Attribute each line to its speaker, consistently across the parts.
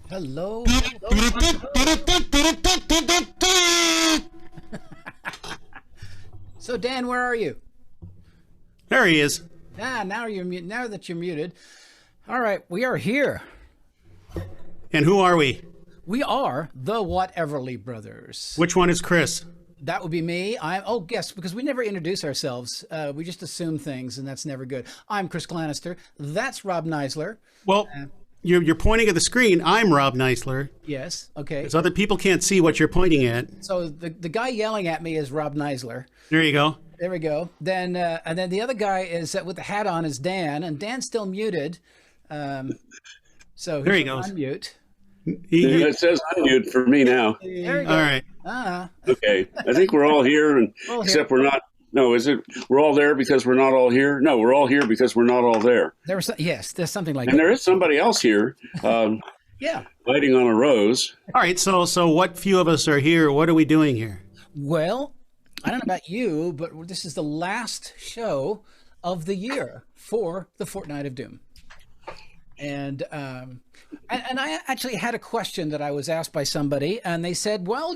Speaker 1: Hello. So Dan, where are you?
Speaker 2: There he is.
Speaker 1: Now you're mute. Now that you're muted. All right, we are here.
Speaker 2: And who are we?
Speaker 1: We are the Whateverly Brothers.
Speaker 2: Which one is Chris?
Speaker 1: That would be me. Yes, because we never introduce ourselves. We just assume things, and that's never good. I'm Chris Glanister. That's Rob Neisler.
Speaker 2: Well, you're pointing at the screen. I'm Rob Neisler.
Speaker 1: Yes. Okay.
Speaker 2: So other people can't see what you're pointing at.
Speaker 1: So the guy yelling at me is Rob Neisler.
Speaker 2: There you go.
Speaker 1: There we go. Then and then the other guy is with the hat on is Dan, and Dan's still muted. So
Speaker 2: there he goes.
Speaker 1: Unmute.
Speaker 3: It says unmute for me now.
Speaker 1: There you go.
Speaker 2: All right.
Speaker 3: Okay. I think we're all here, except we're not. No, is it? We're all there because we're not all here? No, we're all here because we're not all there.
Speaker 1: There's something like that.
Speaker 3: And there is somebody else here.
Speaker 1: Yeah.
Speaker 3: Lighting on a rose.
Speaker 2: All right. So what few of us are here? What are we doing here?
Speaker 1: Well, I don't know about you, but this is the last show of the year for the Fortnight of Doom. And I actually had a question that I was asked by somebody, and they said, well,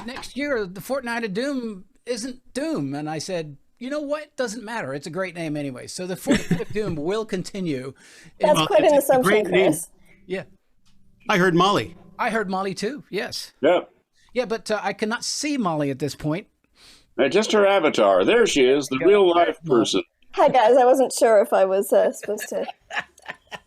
Speaker 1: next year the Fortnight of Doom isn't Doom. And I said, you know what? Doesn't matter. It's a great name anyway. So the Fortnight of Doom will continue.
Speaker 4: That's quite an assumption, Chris.
Speaker 1: Yeah.
Speaker 2: I heard Molly.
Speaker 1: I heard Molly too. Yes.
Speaker 3: Yep.
Speaker 1: Yeah, but I cannot see Molly at this point.
Speaker 3: Just her avatar. There she is, the real life person.
Speaker 4: Hi, guys. I wasn't sure if I was supposed to.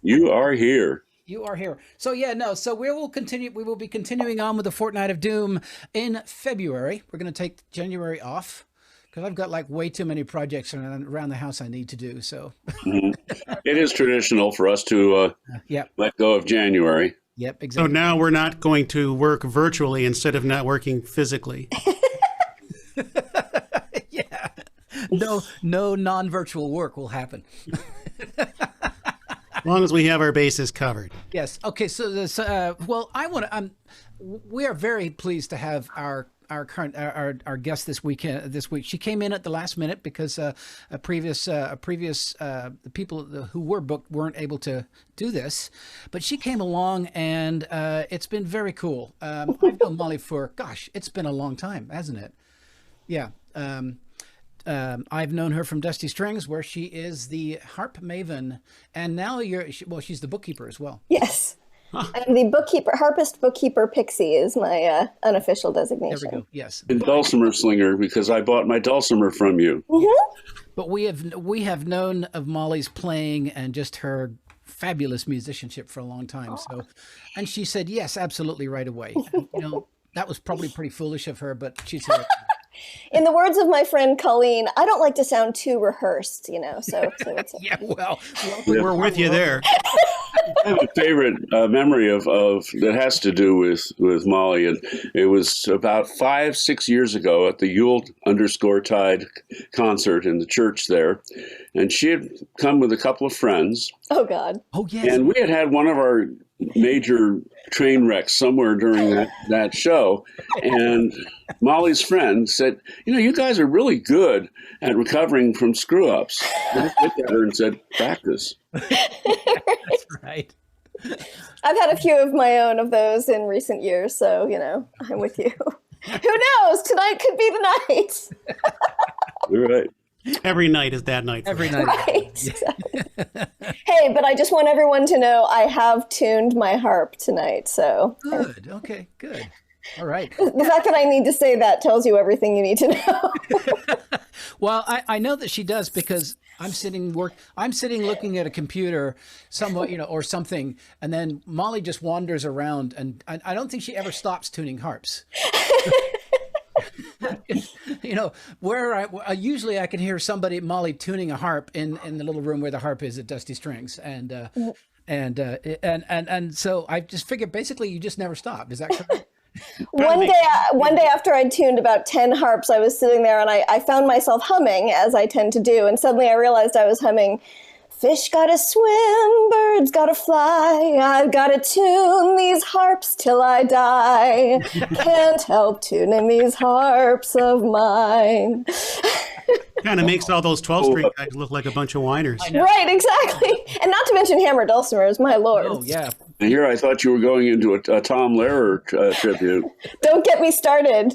Speaker 3: You are here.
Speaker 1: You are here. So so we will continue. We will be continuing on with the Fortnight of Doom in February. We're going to take January off because I've got way too many projects around the house I need to do. So
Speaker 3: It is traditional for us to let go of January.
Speaker 1: Yep, exactly.
Speaker 2: So now we're not going to work virtually instead of not working physically.
Speaker 1: Yeah. No non-virtual work will happen.
Speaker 2: As long as we have our bases covered.
Speaker 1: Yes. Okay. So this. We are very pleased to have our guest this week. She came in at the last minute because the people who were booked weren't able to do this, but she came along and it's been very cool. I've known Molly for it's been a long time, hasn't it? Yeah. I've known her from Dusty Strings, where she is the harp maven, and now she's the bookkeeper as well.
Speaker 4: Yes. I'm the harpist bookkeeper pixie is my unofficial designation.
Speaker 1: There we go. Yes.
Speaker 3: And dulcimer slinger, because I bought my dulcimer from you.
Speaker 4: Mm-hmm.
Speaker 1: But we have known of Molly's playing and just her fabulous musicianship for a long time. So, and she said yes, absolutely, right away. That was probably pretty foolish of her, but she said.
Speaker 4: In the words of my friend Colleen, I don't like to sound too rehearsed, so it's
Speaker 1: yeah, well,
Speaker 2: we're with you there.
Speaker 3: I have a favorite memory of that has to do with Molly, and it was about 5-6 years ago at the Yule_Tide concert in the church there, and she had come with a couple of friends.
Speaker 4: Oh God!
Speaker 1: Oh yes.
Speaker 3: And we had one of our major train wrecks somewhere during that show, and Molly's friend said, you guys are really good at recovering from screw-ups. And I looked at her and said, practice.
Speaker 1: That's right.
Speaker 4: I've had a few of my own of those in recent years, so I'm with you. Who knows? Tonight could be the night.
Speaker 3: You're right.
Speaker 2: Every night is that night.
Speaker 1: Every night.
Speaker 4: Right. Exactly. Hey, but I just want everyone to know I have tuned my harp tonight. So
Speaker 1: good. Okay. Good. All right.
Speaker 4: The fact that I need to say that tells you everything you need to know.
Speaker 1: Well, I know that she does because I'm sitting looking at a computer somewhat, or something. And then Molly just wanders around, and I don't think she ever stops tuning harps. Where I usually I can hear Molly tuning a harp in the little room where the harp is at Dusty Strings, and so I just figured basically you just never stop. Is that correct?
Speaker 4: One day after I'd tuned about 10 harps, I was sitting there and I found myself humming, as I tend to do, and suddenly I realized I was humming, fish gotta swim, birds gotta fly, I've gotta tune these harps till I die, can't help tuning these harps of mine.
Speaker 2: Kind of makes all those 12-string guys look like a bunch of whiners.
Speaker 4: Right, exactly. And not to mention hammer dulcimers, my lord.
Speaker 1: Oh, yeah.
Speaker 3: And here I thought you were going into a Tom Lehrer tribute.
Speaker 4: Don't get me started.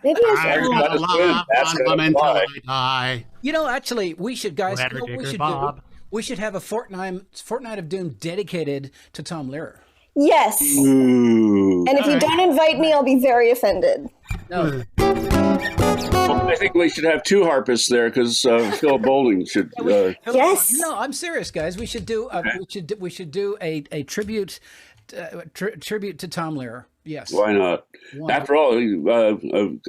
Speaker 4: Maybe I should.
Speaker 3: Gotta swim. That's gonna fly.
Speaker 1: You know, actually, we should, guys.
Speaker 2: Letter
Speaker 1: You know,
Speaker 2: Digger Bob.
Speaker 1: we should have a Fortnite of Doom dedicated to Tom Lehrer.
Speaker 4: Yes.
Speaker 3: Ooh.
Speaker 4: And if you don't invite me, I'll be very offended.
Speaker 1: No,
Speaker 3: Well, I think we should have two harpists there because Phil Boulding should.
Speaker 4: Yes.
Speaker 1: No, I'm serious, guys. We should do. We should do a tribute. Tribute to Tom Lehrer. Yes.
Speaker 3: Why not? After all,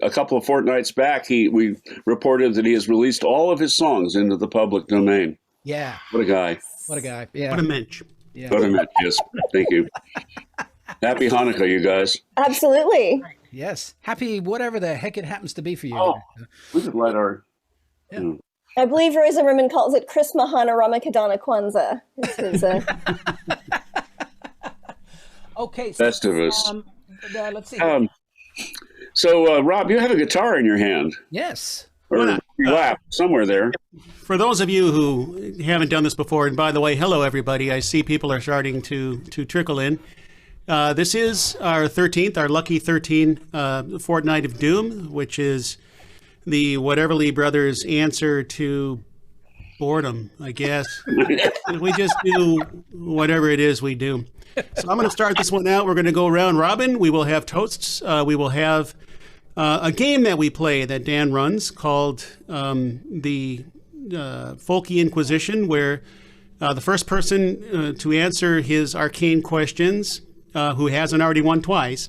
Speaker 3: a couple of fortnights back, we reported that he has released all of his songs into the public domain.
Speaker 1: Yeah.
Speaker 3: What a guy!
Speaker 1: What a guy. Yeah.
Speaker 2: What a mensch.
Speaker 1: Yeah.
Speaker 3: What a man! Yes, thank you. Happy Hanukkah, you guys.
Speaker 4: Absolutely.
Speaker 1: Yes. Happy whatever the heck it happens to be for you.
Speaker 3: Oh, we could let our.
Speaker 1: Yeah.
Speaker 4: I believe Roy Zimmerman calls it Chris Mahana Ramakadana Kwanzaa.
Speaker 1: Okay. So,
Speaker 3: Festivus.
Speaker 1: let's see.
Speaker 3: So, Rob, you have a guitar in your hand,
Speaker 1: Yes.
Speaker 3: or your lap, somewhere there.
Speaker 2: For those of you who haven't done this before, and by the way, hello everybody. I see people are starting to trickle in. This is our 13th, our lucky 13 Fortnight of Doom, which is the Whateverly Brothers answer to boredom, I guess. We just do whatever it is we do. So I'm going to start this one out. We're going to go round robin. We will have toasts. We will have a game that we play that Dan runs called the Folky Inquisition, where the first person to answer his arcane questions, who hasn't already won twice,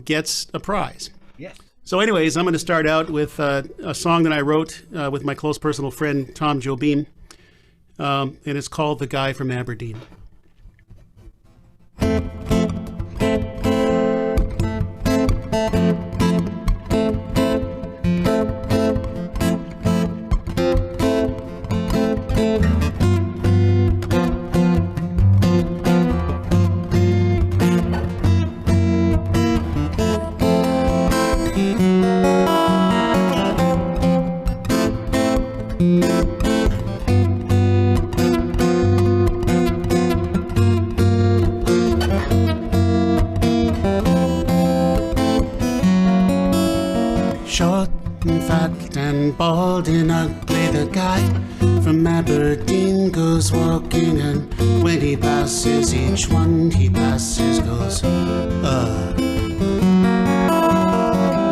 Speaker 2: gets a prize.
Speaker 1: Yes.
Speaker 2: So anyways, I'm going to start out with a song that I wrote with my close personal friend, Tom Jobim, and it's called The Guy from Aberdeen. Short and fat and bald and ugly, the guy from Aberdeen goes walking, and when he passes each one he passes goes,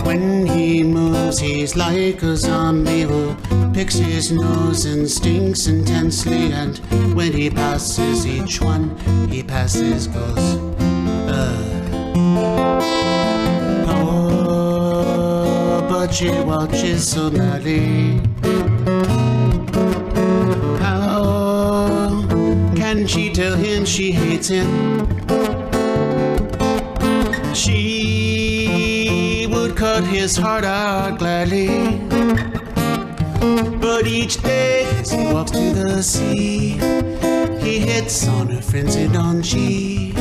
Speaker 2: When he moves he's like a zombie who picks his nose and stinks intensely, and when he passes each one he passes goes, But she watches so madly. How can she tell him she hates him? She would cut his heart out gladly, but each day as he walks to the sea, he hits on her frenzied donkey.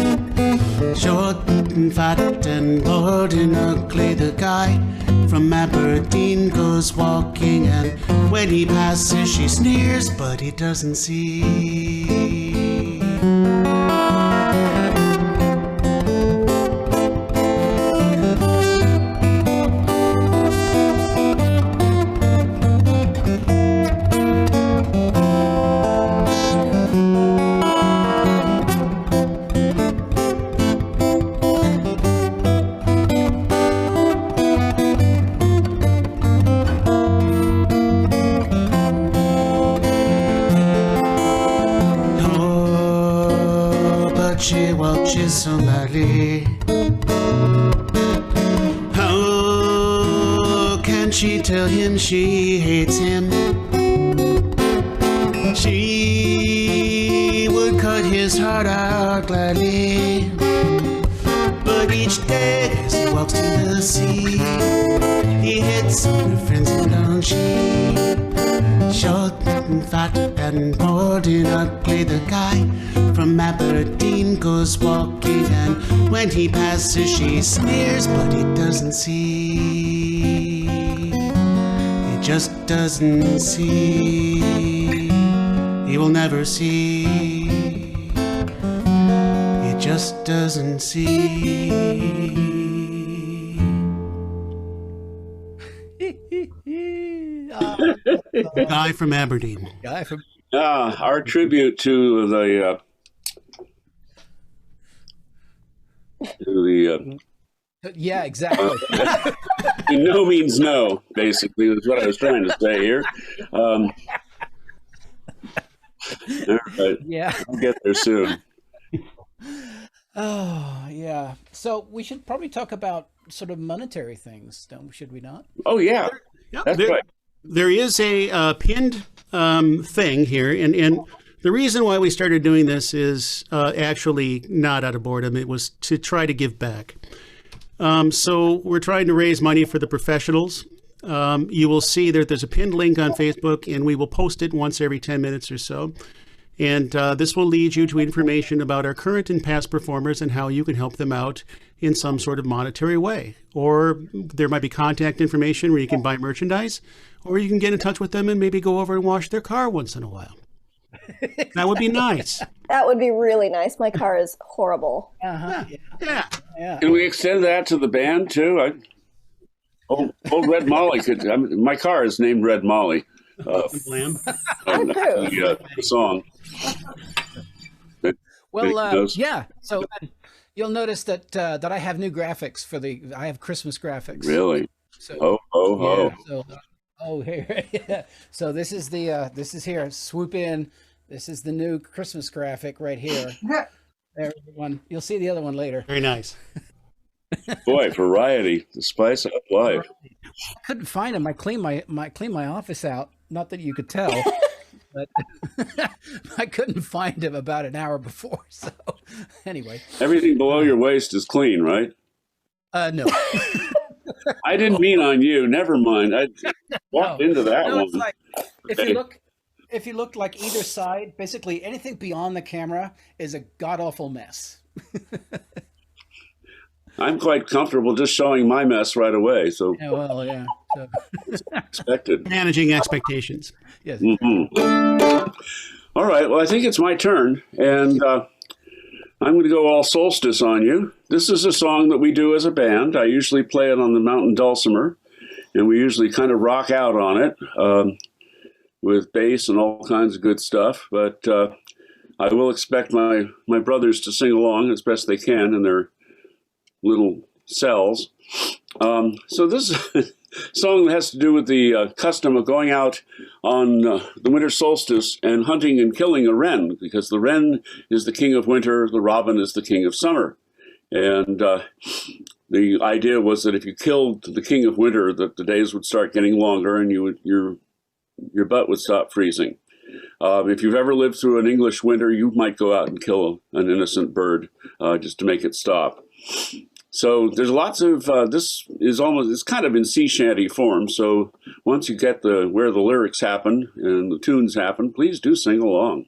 Speaker 2: Short and fat and bald and ugly, the guy from Aberdeen goes walking, and when he passes she sneers, but he doesn't see. She watches so madly. How can she tell him she hates him? She would cut his heart out gladly, but each day as he walks to the sea, he hits on her friends and don't she? Short and fat and bald and ugly, the guy from Aberdeen goes walking, and when he passes she sneers, but he doesn't see. He just doesn't see. He will never see. just doesn't see. Guy from Aberdeen.
Speaker 1: Guy from
Speaker 3: Our tribute to the
Speaker 1: yeah, exactly.
Speaker 3: no means no, basically, is what I was trying to say here. All right.
Speaker 1: Yeah.
Speaker 3: I'll get there soon.
Speaker 1: Oh, yeah. So we should probably talk about sort of monetary things, should we not?
Speaker 3: Oh, yeah.
Speaker 2: Yeah,
Speaker 3: That's right.
Speaker 2: There is a pinned thing here, and the reason why we started doing this is actually not out of boredom. It was to try to give back. So we're trying to raise money for the professionals. You will see that there's a pinned link on Facebook, and we will post it once every 10 minutes or so. And this will lead you to information about our current and past performers and how you can help them out in some sort of monetary way. Or there might be contact information where you can buy merchandise, or you can get in touch with them and maybe go over and wash their car once in a while. That would be nice.
Speaker 4: That would be really nice. My car is horrible.
Speaker 1: Uh-huh.
Speaker 2: Yeah.
Speaker 1: Yeah.
Speaker 3: Can we extend that to the band, too? Old Red Molly could. My car is named Red Molly.
Speaker 2: Lamb.
Speaker 3: The song.
Speaker 1: Well, yeah. So you'll notice that I have new graphics I have Christmas graphics.
Speaker 3: Really?
Speaker 1: So,
Speaker 3: Oh.
Speaker 1: Yeah, so, here. Yeah. So this is here. Swoop in. This is the new Christmas graphic right here. There's one. You'll see the other one later.
Speaker 2: Very nice.
Speaker 3: Boy, variety, the spice of life.
Speaker 1: I couldn't find them. I cleaned my office out. Not that you could tell, but I couldn't find him about an hour before. So anyway,
Speaker 3: Everything below your waist is clean, right?
Speaker 1: no.
Speaker 3: I didn't mean on you. Never mind. I walked into that
Speaker 1: No,
Speaker 3: one.
Speaker 1: it's like if you look like either side, basically anything beyond the camera is a god awful mess.
Speaker 3: I'm quite comfortable just showing my mess right away. So
Speaker 1: Yeah, well, yeah. So,
Speaker 3: expected.
Speaker 2: Managing expectations.
Speaker 1: yes.
Speaker 3: All right. Well, I think it's my turn, and I'm going to go all solstice on you. This is a song that we do as a band. I usually play it on the mountain dulcimer, and we usually kind of rock out on it with bass and all kinds of good stuff. But I will expect my brothers to sing along as best they can in their little cells. So this song has to do with the custom of going out on the winter solstice and hunting and killing a wren, because the wren is the king of winter, the robin is the king of summer. And the idea was that if you killed the king of winter, that the days would start getting longer and your butt would stop freezing. If you've ever lived through an English winter, you might go out and kill an innocent bird just to make it stop. So there's lots of, it's kind of in sea shanty form. So once you get where the lyrics happen and the tunes happen, please do sing along.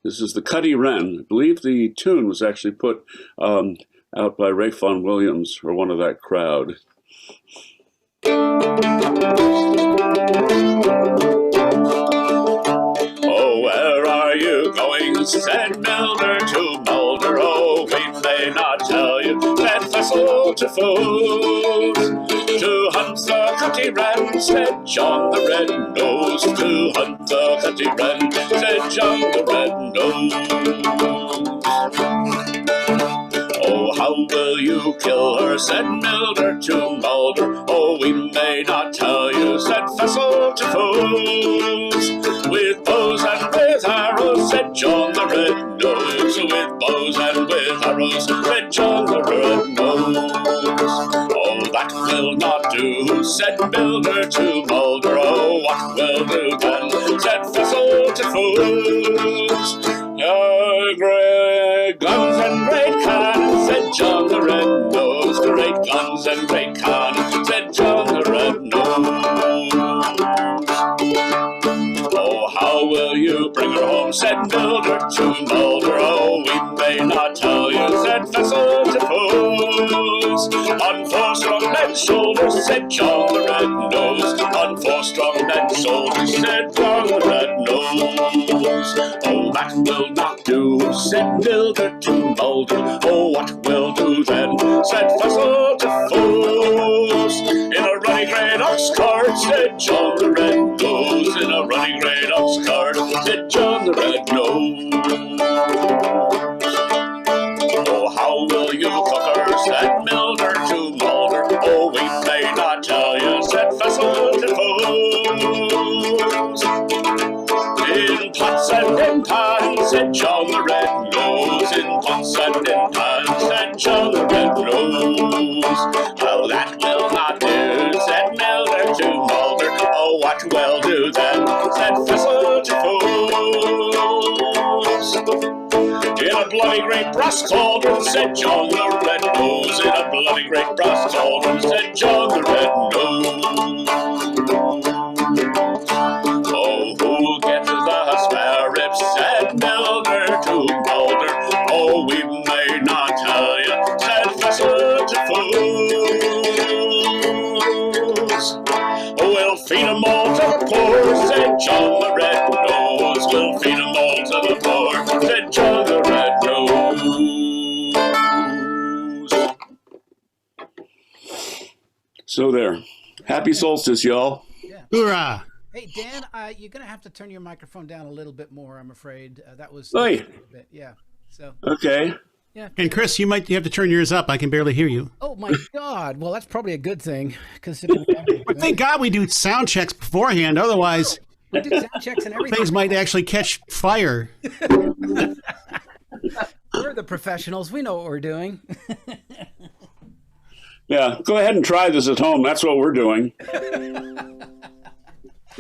Speaker 3: This is the Cuddy Wren. I believe the tune was actually put out by Ray Vaughan Williams or one of that crowd. Oh, where are you going? Said Milder to Mulder. Oh, we may not tell you. Said Vessel to fools. To hunt the cutty wren, said John the Red-Nosed. To hunt the cutty wren, said John the Red-Nosed. Oh, how will you kill her, said Milder to Mulder. Oh, we may not tell you, said Vessel to fools. With bows and with arrows, said John the Red-Nosed. With bows and with arrows, said John the Red-Nosed. Oh, that will not do, said Milder to Mulder. Oh, what will do then, said Vessel to fools. Great guns and great cannons, said John the Red-Nosed. Great guns and great cannons, said John the Red-Nosed. Oh, how will you bring her home, said Milder to Mulder. Oh, we may not tell you, said Vessel to fools. On 4 strong men's shoulders, said John the Red-Nosed. On 4 strong men's shoulders, said John the Red-Nosed. Oh, that will not do, said Milder to Mulder. said Fuzzle to Foes. In a ruddy great ox cart, said John the Red Nose. In a ruddy great ox cart, said John the Red Nose. Oh, how will you cookers that milder to Mulder? Oh, we may not tell you, said Fuzzle to Foes. In pots and in pans, said John the Red Nose. In pots and in pans, said John the Red Nose. Well, that will not do, said Milder to Mulder. Oh, what will do then, said Fuzzle to Foes. In a bloody great brass cauldron, said John the Red Nose. In a bloody great brass cauldron, said John the Red Nose. Oh, who'll get the spare ribs, said Milder to Mulder. Oh, we may not tell you, said Fuzzle to Foes. Oh, we'll feed 'em all to the poor, said John the Red Nose. We'll feed 'em all to the poor, said John the Red Nose. So there. Happy solstice, y'all.
Speaker 1: Yeah.
Speaker 2: Hoorah!
Speaker 1: Hey, Dan, you're going to have to turn your microphone down a little bit more, I'm afraid. That was
Speaker 3: Oi.
Speaker 1: a bit, yeah. So,
Speaker 3: Okay.
Speaker 1: yeah.
Speaker 2: And Chris, you have to turn yours up. I can barely hear you.
Speaker 1: Oh, my God. Well, that's probably a good thing, considering
Speaker 2: But thank God we do sound checks beforehand. Otherwise,
Speaker 1: we do sound checks and everything.
Speaker 2: things might actually catch fire.
Speaker 1: We're the professionals. We know what we're doing.
Speaker 3: Yeah, go ahead and try this at home. That's what we're doing.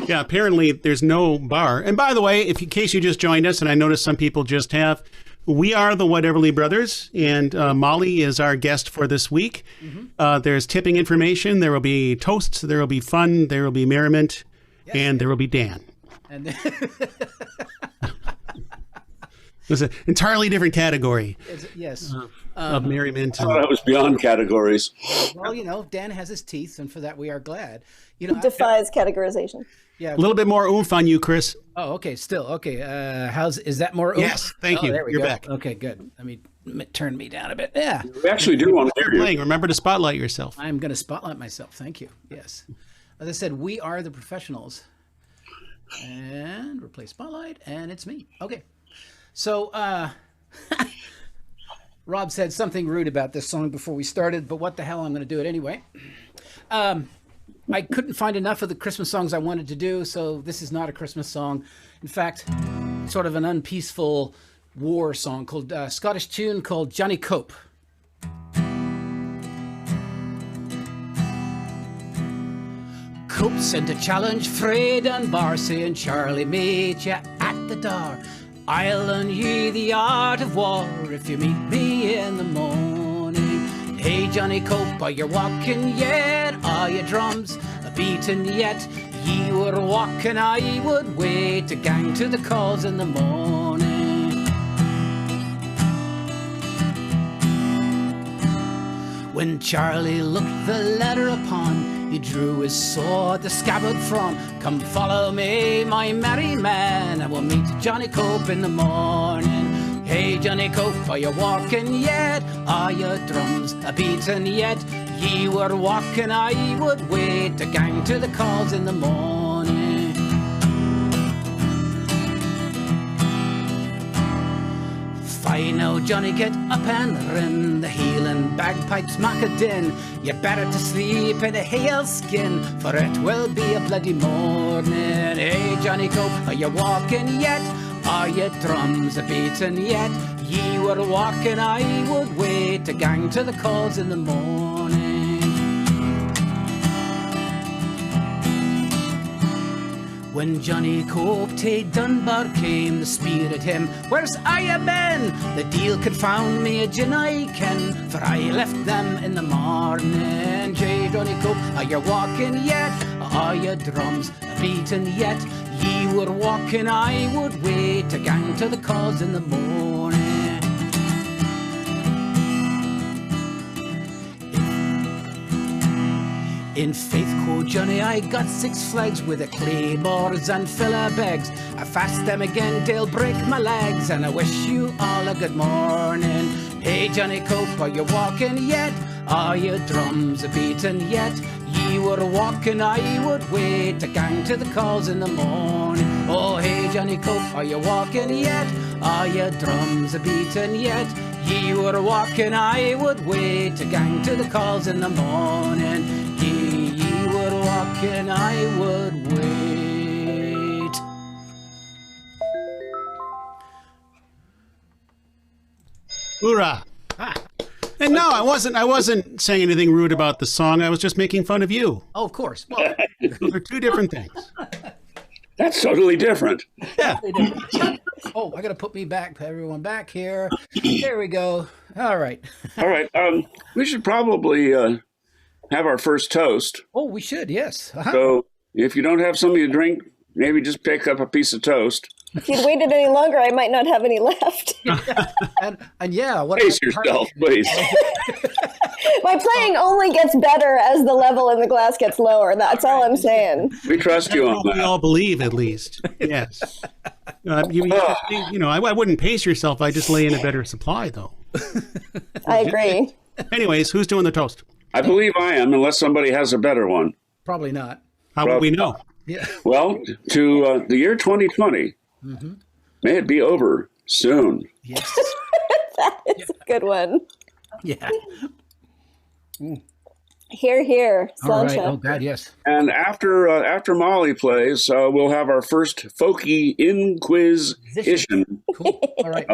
Speaker 2: Yeah, apparently there's no bar. And by the way, in case you just joined us, and I noticed some people just have, we are the Whateverly Brothers, and Molly is our guest for this week. Mm-hmm. There's tipping information. There will be toasts. There will be fun. There will be merriment. Yes. And there will be Dan.
Speaker 1: And
Speaker 2: It's an entirely different category.
Speaker 1: Yes.
Speaker 2: Of merriment.
Speaker 3: I thought it was beyond categories.
Speaker 1: Well, Dan has his teeth, and for that we are glad.
Speaker 4: Defies categorization.
Speaker 1: Yeah.
Speaker 2: A little bit more oomph on you, Chris.
Speaker 1: Oh, okay. Still okay. Is that more oomph?
Speaker 2: Yes. Thank you.
Speaker 1: There we
Speaker 2: You're
Speaker 1: go.
Speaker 2: back.
Speaker 1: Okay, good. Let me turn me down a bit. Yeah.
Speaker 3: We actually do want to hear you.
Speaker 2: Playing. Remember to spotlight yourself.
Speaker 1: I'm going to spotlight myself. Thank you. Yes. As I said, we are the professionals. And replace spotlight, and it's me. Okay. So, Rob said something rude about this song before we started, but what the hell, I'm going to do it anyway. I couldn't find enough of the Christmas songs I wanted to do, so this is not a Christmas song. In fact, sort of an unpeaceful war song called Scottish tune called Johnny Cope. Cope sent a challenge, Fred and Bar, saying, Charlie, meet ya at the door. I'll learn ye the art of war if you meet me in the morning. Hey, Johnny Cope, are you walking yet? Are your drums beating yet? Ye were walking, I would wait to gang to the calls in the morning. When Charlie looked the letter upon, he drew his sword, the scabbard from. Come follow me, my merry man, and we'll meet Johnny Cope in the morning. Hey, Johnny Cope, are you walking yet? Are your drums a-beating yet? Ye were walking, I would wait to gang to the calls in the morning. Fine now, Johnny, get up and rin, the heel and bagpipes mak a din. You better to sleep in a hail skin, for it will be a bloody morning. Hey, Johnny Cope, are you walking yet? Are your drums a-beating yet? Ye were walking, I would wait to gang to the calls in the morning. When Johnny Cope to Dunbar came, the spear at him, where's I been? The deal confound me, a gin I ken, for I left them in the morning. Hey, Johnny Cope, are you walking yet? Are your drums beating yet? Ye were walking, I would wait to gang to the calls in the morning. In faith, quo Johnny, I got 6 flags with a claymores and filler bags. I fast them again, they'll break my legs, and I wish you all a good morning. Hey, Johnny Cope, are you walking yet? Are your drums a beating yet? Ye were walking, I would wait to gang to the calls in the morning. Oh, hey, Johnny Cope, are you walking yet? Are your drums a beating yet? Ye were walking, I would wait to gang to the calls in the morning. Ye were walking, I would wait.
Speaker 2: Hoorah! And no, I wasn't saying anything rude about the song. I was just making fun of you.
Speaker 1: Oh, of course. Well,
Speaker 2: Those are two different things.
Speaker 3: That's totally different.
Speaker 2: Yeah.
Speaker 1: oh, I got to put everyone back here. There we go. All right.
Speaker 3: All right. We should probably have our first toast.
Speaker 1: Oh, we should, yes. Uh-huh.
Speaker 3: So if you don't have something to drink, maybe just pick up a piece of toast.
Speaker 4: If you'd waited any longer, I might not have any left.
Speaker 1: and yeah, what
Speaker 3: Pace yourself, please.
Speaker 4: My playing only gets better as the level in the glass gets lower. That's all I'm saying.
Speaker 3: We trust you on
Speaker 2: We
Speaker 3: that.
Speaker 2: all believe, at least. Yes. I wouldn't pace yourself. I just lay in a better supply, though.
Speaker 4: I agree.
Speaker 2: Anyways, who's doing the toast?
Speaker 3: I believe I am, unless somebody has a better one.
Speaker 1: Probably not.
Speaker 2: How would we know?
Speaker 1: Yeah.
Speaker 3: Well, to the year 2020, may it be over soon.
Speaker 1: Yes.
Speaker 4: That is a good one.
Speaker 1: Yeah.
Speaker 4: Hear, hear.
Speaker 1: All right.
Speaker 4: Sláinte.
Speaker 1: Oh, God, yes.
Speaker 3: And after Molly plays, we'll have our first folky inquisition.
Speaker 1: Cool. All right.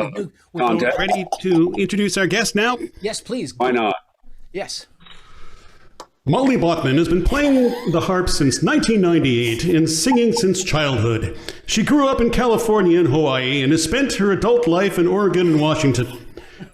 Speaker 3: Contest.
Speaker 2: Ready to introduce our guest now?
Speaker 1: Yes, please.
Speaker 3: Why not?
Speaker 1: Yes.
Speaker 2: Molly Bachman has been playing the harp since 1998 and singing since childhood. She grew up in California and Hawaii and has spent her adult life in Oregon and Washington.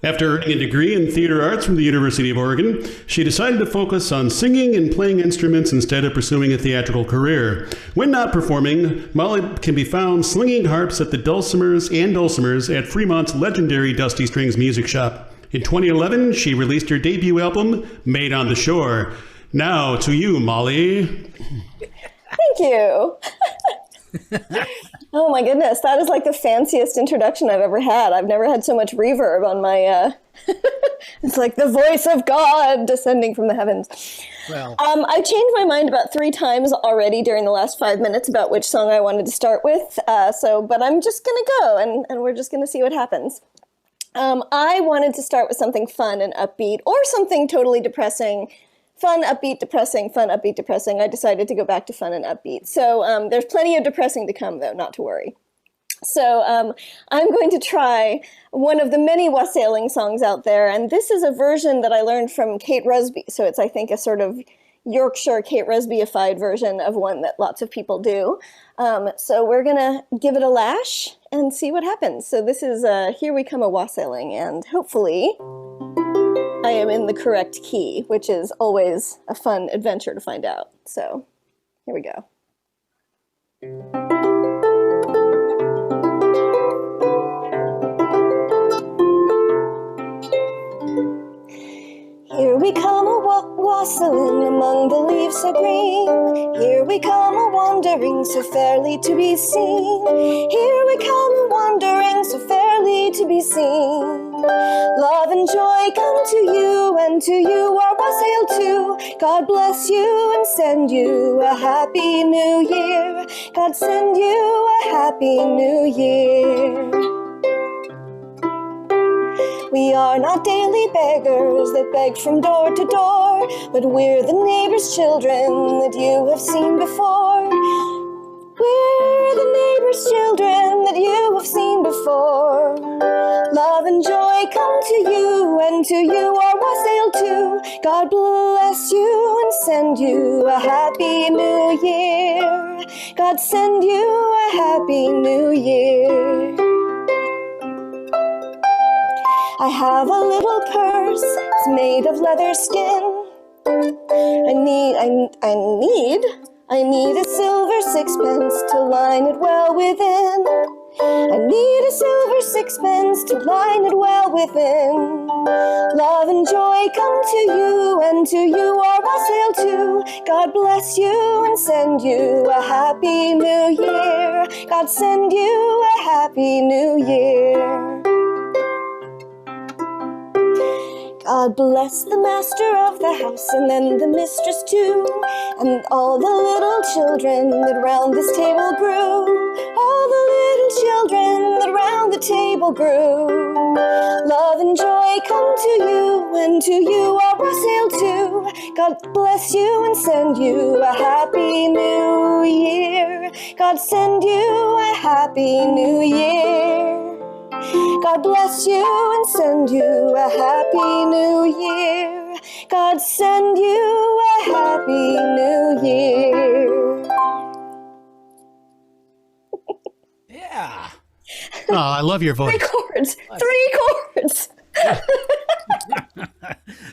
Speaker 2: After earning a degree in theater arts from the University of Oregon, she decided to focus on singing and playing instruments instead of pursuing a theatrical career. When not performing, Molly can be found slinging harps at the Dulcimers at Fremont's legendary Dusty Strings Music Shop. In 2011, she released her debut album, Made on the Shore. Now to you, Molly.
Speaker 4: Thank you. Oh my goodness, that is like the fanciest introduction I've ever had. I've never had so much reverb on my, it's like the voice of God descending from the heavens.
Speaker 1: Well,
Speaker 4: I've changed my mind about 3 times already during the last 5 minutes about which song I wanted to start with. But I'm just going to go and we're just going to see what happens. I wanted to start with something fun and upbeat or something totally depressing. Fun, upbeat, depressing, fun, upbeat, depressing. I decided to go back to fun and upbeat. So there's plenty of depressing to come, though, not to worry. So I'm going to try one of the many wassailing songs out there, and this is a version that I learned from Kate Rusby. So it's, I think, a sort of Yorkshire Kate Rusby-ified version of one that lots of people do. So we're going to give it a lash and see what happens. So this is Here We Come A-Wassailing, and hopefully I am in the correct key, which is always a fun adventure to find out. So here we go. Here we come a-wassailing among the leaves so green. Here we come a-wandering so fairly to be seen. Here we come a-wandering so fairly to be seen. Love and joy come to you, and to you our wassail too. God bless you and send you a happy new year. God send you a happy new year. We are not daily beggars that beg from door to door, but we're the neighbor's children that you have seen before. We're the neighbor's children that you have seen before. Love and joy come to you, and to you our wassail too. God bless you and send you a happy new year. God send you a happy new year. I have a little purse, it's made of leather skin. I need a silver sixpence to line it well within. I need a silver sixpence to line it well within. Love and joy come to you, and to you our wassail too. God bless you and send you a happy new year. God send you a happy new year. God bless the master of the house, and then the mistress too, and all the little children that round this table grew. All the little children that round the table grew. Love and joy come to you, and to you our wassail too. God bless you and send you a happy new year. God send you a happy new year. God bless you and send you a happy new year. God send you a happy new year.
Speaker 1: Yeah.
Speaker 2: Oh, I love your voice.
Speaker 4: Three chords.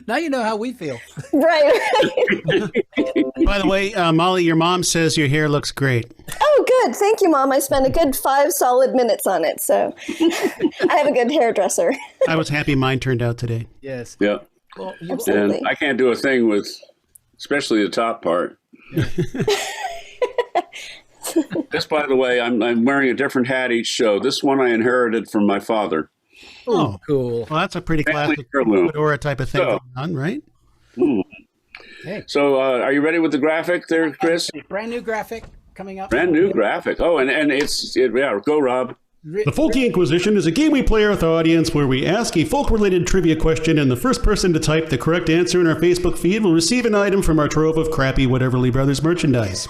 Speaker 1: Now you know how we feel.
Speaker 4: Right.
Speaker 2: By the way, Molly, your mom says your hair looks great.
Speaker 4: Oh, good. Thank you, Mom. I spent a good 5 solid minutes on it, so I have a good hairdresser.
Speaker 2: I was happy mine turned out today.
Speaker 1: Yes.
Speaker 3: Yeah.
Speaker 1: Well,
Speaker 4: Absolutely.
Speaker 3: And I can't do a thing with, especially the top part. This, by the way, I'm wearing a different hat each show. This one I inherited from my father.
Speaker 2: Oh,
Speaker 1: cool.
Speaker 2: Well, that's a pretty
Speaker 3: Family
Speaker 2: classic
Speaker 3: heirloom.
Speaker 2: fedora type of thing going on, right?
Speaker 1: Hey.
Speaker 3: So are you ready with the graphic there, Chris?
Speaker 1: Brand new graphic coming up.
Speaker 3: Brand new graphic. Oh, and yeah, go Rob.
Speaker 2: The Folky Inquisition is a game we play with our audience where we ask a folk-related trivia question, and the first person to type the correct answer in our Facebook feed will receive an item from our trove of crappy Whateverly Brothers merchandise.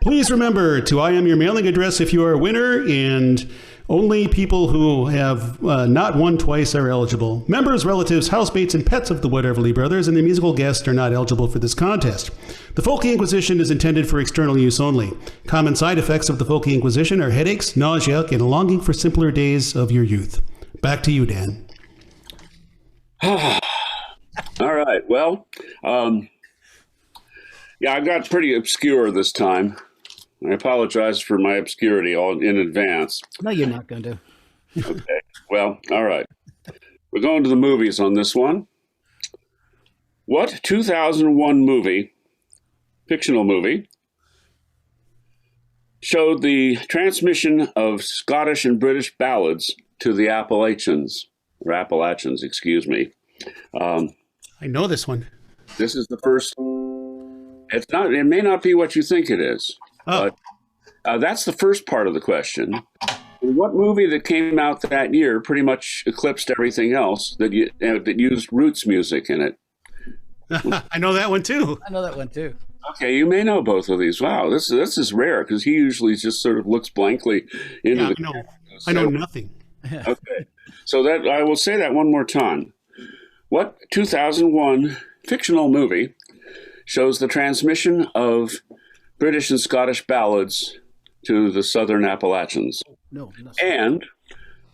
Speaker 2: Please remember to IM your mailing address if you are a winner, and only people who have not won twice are eligible. Members, relatives, housemates, and pets of the Whateverly Brothers and the musical guests are not eligible for this contest. The Folky Inquisition is intended for external use only. Common side effects of the Folky Inquisition are headaches, nausea, and a longing for simpler days of your youth. Back to you, Dan.
Speaker 3: All right. Well, yeah, I got pretty obscure this time. I apologize for my obscurity all in advance.
Speaker 1: No, you're not going to.
Speaker 3: Okay. Well, all right. We're going to the movies on this one. What 2001 movie, fictional movie, showed the transmission of Scottish and British ballads to the Appalachians, excuse me.
Speaker 2: I know this one.
Speaker 3: This is the first. It's not. It may not be what you think it is.
Speaker 2: Oh.
Speaker 3: But that's the first part of the question. What movie that came out that year pretty much eclipsed everything else that used roots music in it?
Speaker 2: I know that one too.
Speaker 1: I know that one too.
Speaker 3: Okay, you may know both of these. Wow, this is rare because he usually just sort of looks blankly into the camera.
Speaker 2: I know nothing.
Speaker 3: Okay, so that I will say that one more time. What 2001 fictional movie shows the transmission of British and Scottish ballads to the Southern Appalachians?
Speaker 1: No.
Speaker 3: And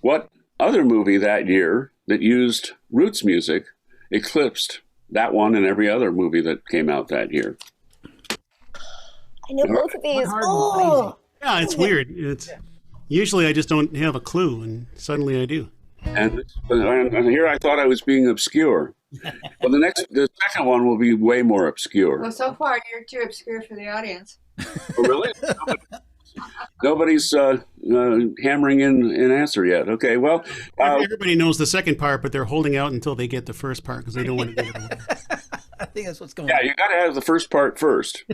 Speaker 3: what other movie that year that used roots music eclipsed that one and every other movie that came out that year?
Speaker 4: I know both of these.
Speaker 2: Yeah, it's weird. Usually I just don't have a clue, and suddenly I do.
Speaker 3: And here I thought I was being obscure. Well, the second one will be way more obscure.
Speaker 5: Well, so far you're too obscure for the audience.
Speaker 3: Oh, really? Nobody's hammering in an answer yet. Okay, well.
Speaker 2: Everybody knows the second part, but they're holding out until they get the first part because they don't want to give it away.
Speaker 1: I think that's what's going on.
Speaker 3: Yeah, you got to have the first part first.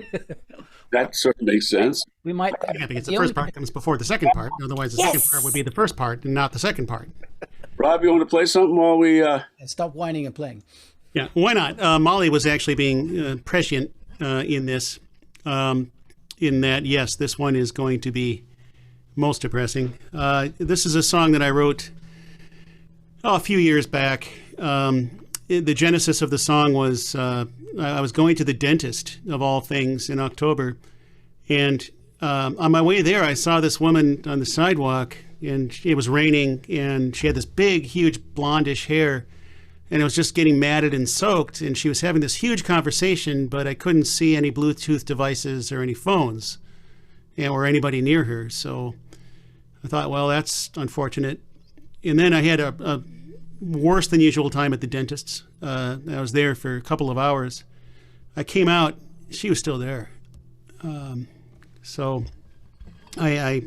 Speaker 3: That sort of makes sense.
Speaker 1: We might.
Speaker 2: Yeah, because the first part comes before the second part. Otherwise, the second part would be the first part and not the second part.
Speaker 3: Rob, you want to play something while we...
Speaker 1: Stop whining and playing.
Speaker 2: Yeah, why not? Molly was actually being prescient in this, in that, yes, this one is going to be most depressing. This is a song that I wrote a few years back. The genesis of the song was I was going to the dentist, of all things, in October. And on my way there, I saw this woman on the sidewalk, and it was raining, and she had this big, huge blondish hair, and it was just getting matted and soaked, and she was having this huge conversation, but I couldn't see any Bluetooth devices or any phones or anybody near her. So I thought, well, that's unfortunate. And then I had a worse than usual time at the dentist's. I was there for a couple of hours. I came out, she was still there. So I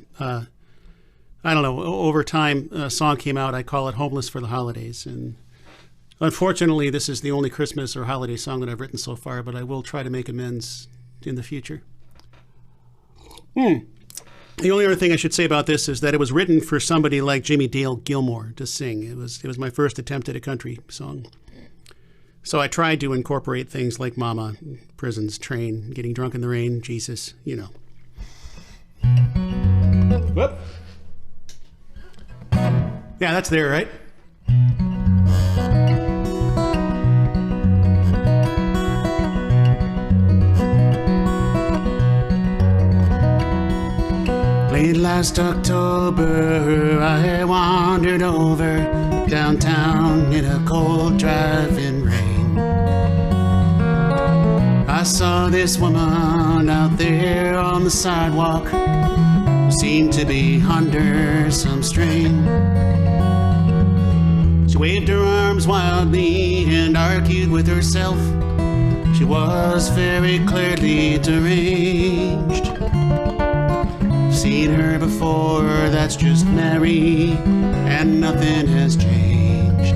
Speaker 2: don't know, over time, a song came out, I call it Homeless for the Holidays. And Unfortunately, this is the only Christmas or holiday song that I've written so far, but I will try to make amends in the future. The only other thing I should say about this is that it was written for somebody like Jimmy Dale Gilmore to sing. It was my first attempt at a country song. So I tried to incorporate things like Mama, prisons, train, getting drunk in the rain, Jesus, you know. Whoop. Yeah, that's there, right? Late last October, I wandered over downtown in a cold driving rain. I saw this woman out there on the sidewalk who seemed to be under some strain. She waved her arms wildly and argued with herself. She was very clearly deranged. Seen her before, that's just Mary, and nothing has changed.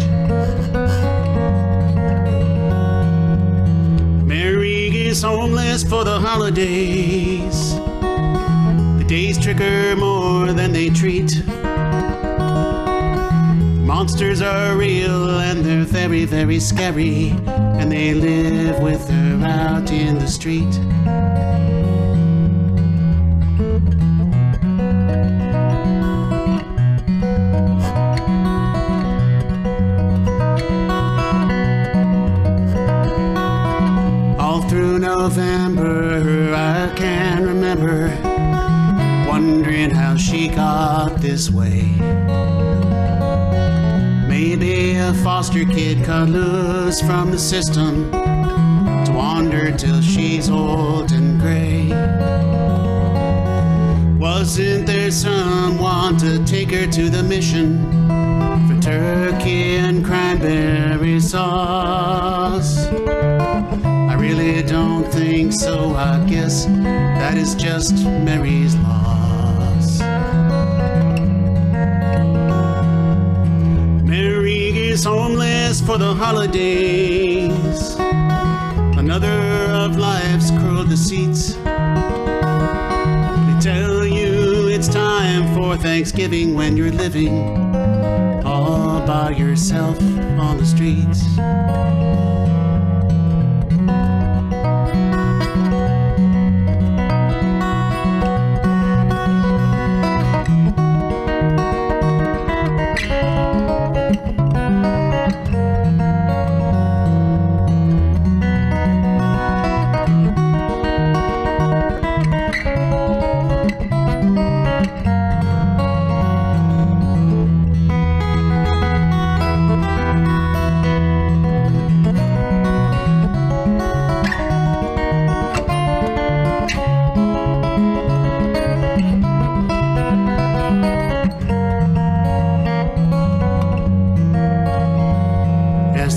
Speaker 2: Mary is homeless for the holidays. The days trick her more than they treat. Monsters are real and they're very, very scary, and they live with her out in the street. November, I can remember wondering how she got this way. Maybe a foster kid cut loose from the system to wander till she's old and gray. Wasn't there someone to take her to the mission for turkey and cranberry sauce? I really don't think so. I guess that is just Mary's loss. Mary is homeless for the holidays, another of life's cruel deceits. They tell you it's time for Thanksgiving when you're living all by yourself on the streets.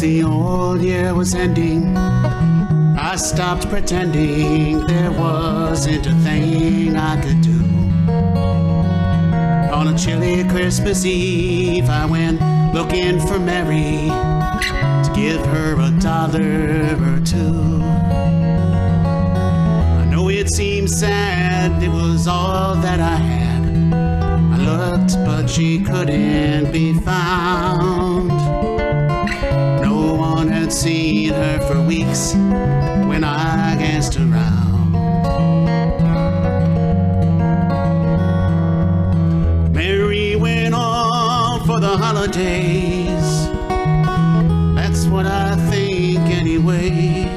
Speaker 2: The old year was ending, I stopped pretending there wasn't a thing I could do. On a chilly Christmas Eve, I went looking for Mary to give her $1 or two. I know it seems sad, it was all that I had. I looked, but she couldn't be found. No one had seen her for weeks when I glanced around. Mary went on for the holidays, that's what I think anyway.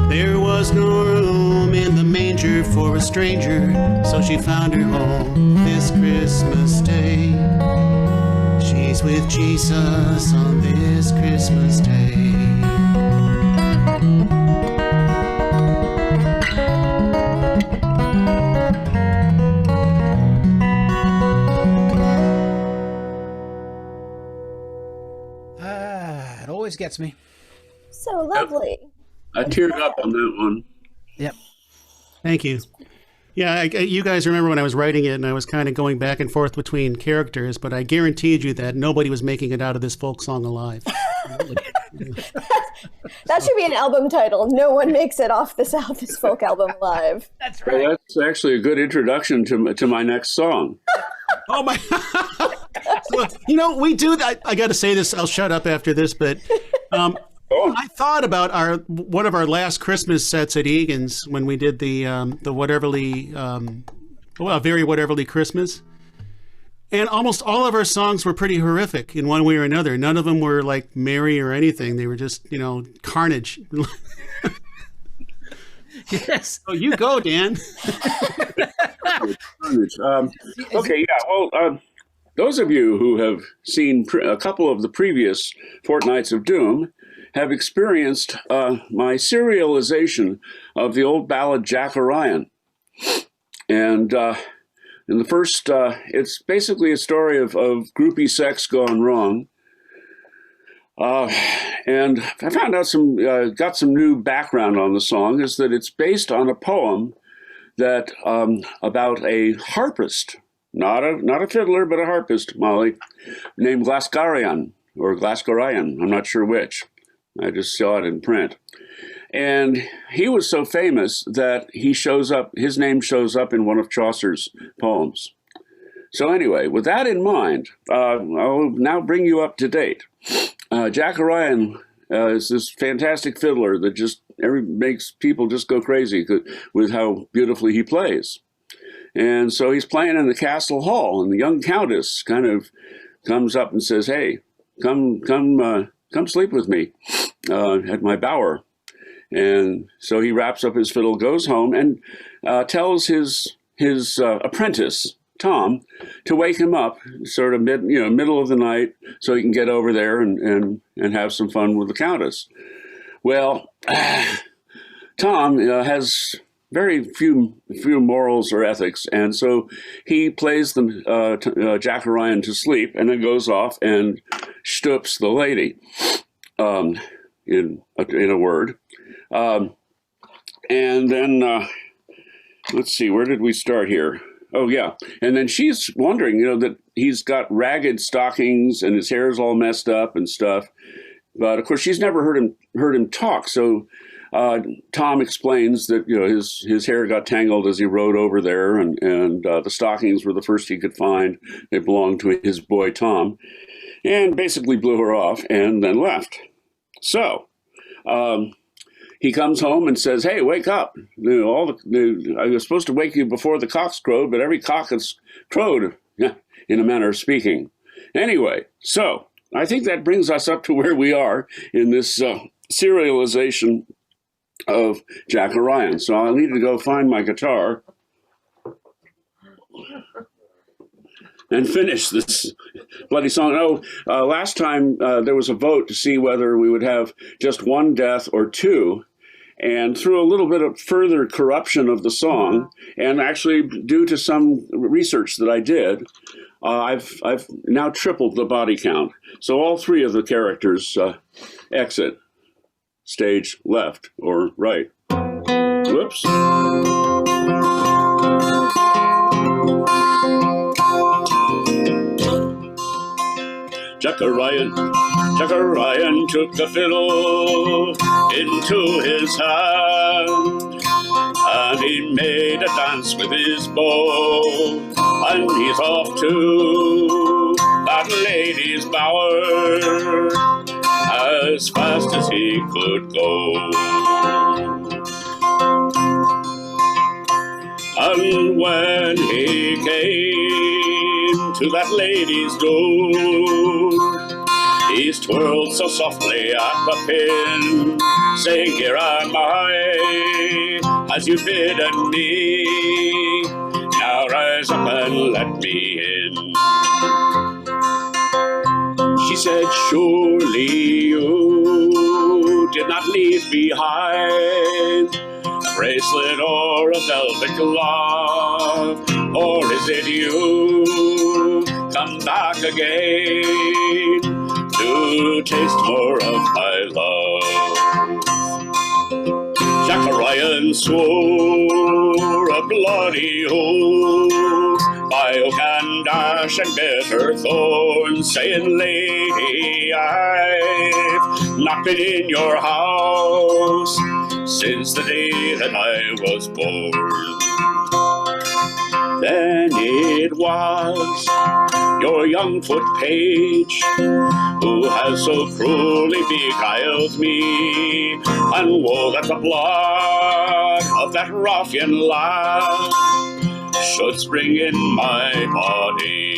Speaker 2: There was no room in the manger for a stranger, so she found her home this Christmas Day. She's with Jesus on this Christmas Day.
Speaker 1: It always gets me.
Speaker 4: So lovely.
Speaker 3: I teared up on that one.
Speaker 1: Yep.
Speaker 2: Thank you. Yeah, you guys remember when I was writing it and I was kind of going back and forth between characters, but I guaranteed you that nobody was making it out of this folk song alive.
Speaker 4: That should be an album title. No one makes it off this folk album live.
Speaker 1: That's right.
Speaker 3: Well, that's actually a good introduction to my next song.
Speaker 2: Oh my! So, we do that. I got to say this. I'll shut up after this, but I thought about one of our last Christmas sets at Egan's when we did the Whateverly, Very Whateverly Christmas, and almost all of our songs were pretty horrific in one way or another. None of them were like merry or anything. They were just carnage.
Speaker 1: Yes.
Speaker 2: Oh, you go, Dan.
Speaker 3: Okay, yeah. Well, those of you who have seen a couple of the previous Fortnights of Doom have experienced my serialization of the old ballad Jack Orion. And in the first, it's basically a story of groupie sex gone wrong. And I found out got some new background on the song, is that it's based on a poem that about a harpist, not a fiddler, but a harpist, Molly, named Glasgarian, or Glasgarian, I'm not sure which. I just saw it in print. And he was so famous that his name shows up in one of Chaucer's poems. So anyway, with that in mind, I'll now bring you up to date. Jack Orion is this fantastic fiddler that just makes people just go crazy with how beautifully he plays. And so he's playing in the castle hall, and the young countess kind of comes up and says, "Hey, come sleep with me at my bower." And so he wraps up his fiddle, goes home, and tells his apprentice, Tom, to wake him up sort of middle of the night so he can get over there and have some fun with the countess. Well, Tom has very few morals or ethics, and so he plays Jack Orion to sleep, and then goes off and stoops the lady, in a word. And then let's see, where did we start here? Oh, yeah. And then she's wondering, that he's got ragged stockings and his hair's all messed up and stuff. But of course, she's never heard him talk. So Tom explains that, his hair got tangled as he rode over there, and the stockings were the first he could find. They belonged to his boy, Tom, and basically blew her off and then left. So he comes home and says, "Hey, wake up. I was supposed to wake you before the cocks crowed, but every cock has crowed," in a manner of speaking. Anyway, so I think that brings us up to where we are in this serialization of Jack Orion. So I'll need to go find my guitar and finish this bloody song. Last time there was a vote to see whether we would have just one death or two. And through a little bit of further corruption of the song, and actually due to some research that I did, I've now tripled the body count. So all three of the characters exit stage left or right. Whoops. Jack Orion took the fiddle into his hand, and he made a dance with his bow, and he's off to that lady's bower as fast as he could go. And when he came to that lady's door, he's twirled so softly at the pin, saying, "Here am I, as you bidden me. Now rise up and let me in." She said, "Surely you did not leave behind bracelet or a velvet glove, or is it you come back again to taste more of my love?" Jack Orion swore a a bloody hoof by oak and ash and bitter thorn, saying, Lady, I've not been in your house since the day that I was born. Then it was your young foot page who has so cruelly beguiled me, and woe that the blood of that ruffian lad should spring in my body.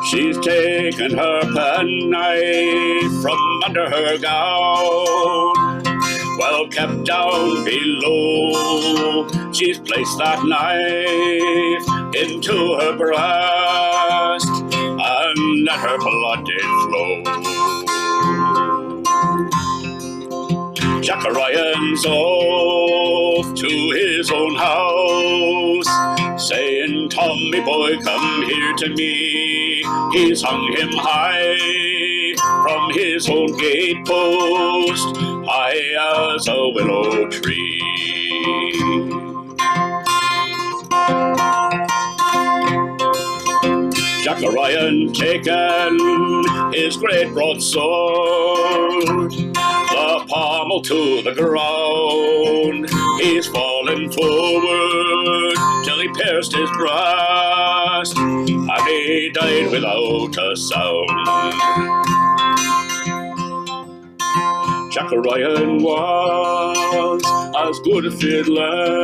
Speaker 3: She's taken her penknife from under her gown, well kept down below. She's placed that knife into her breast, and let her blood did flow. Jack Ryan's off to his own house, saying, Tommy boy, come here to me. He's hung him high from his own gate post, high as a willow tree. Jack Ryan taken his great broadsword, the pommel to the ground. He's fallen forward till he pierced his breast, and he died without a sound. Jack Ryan was as good a fiddler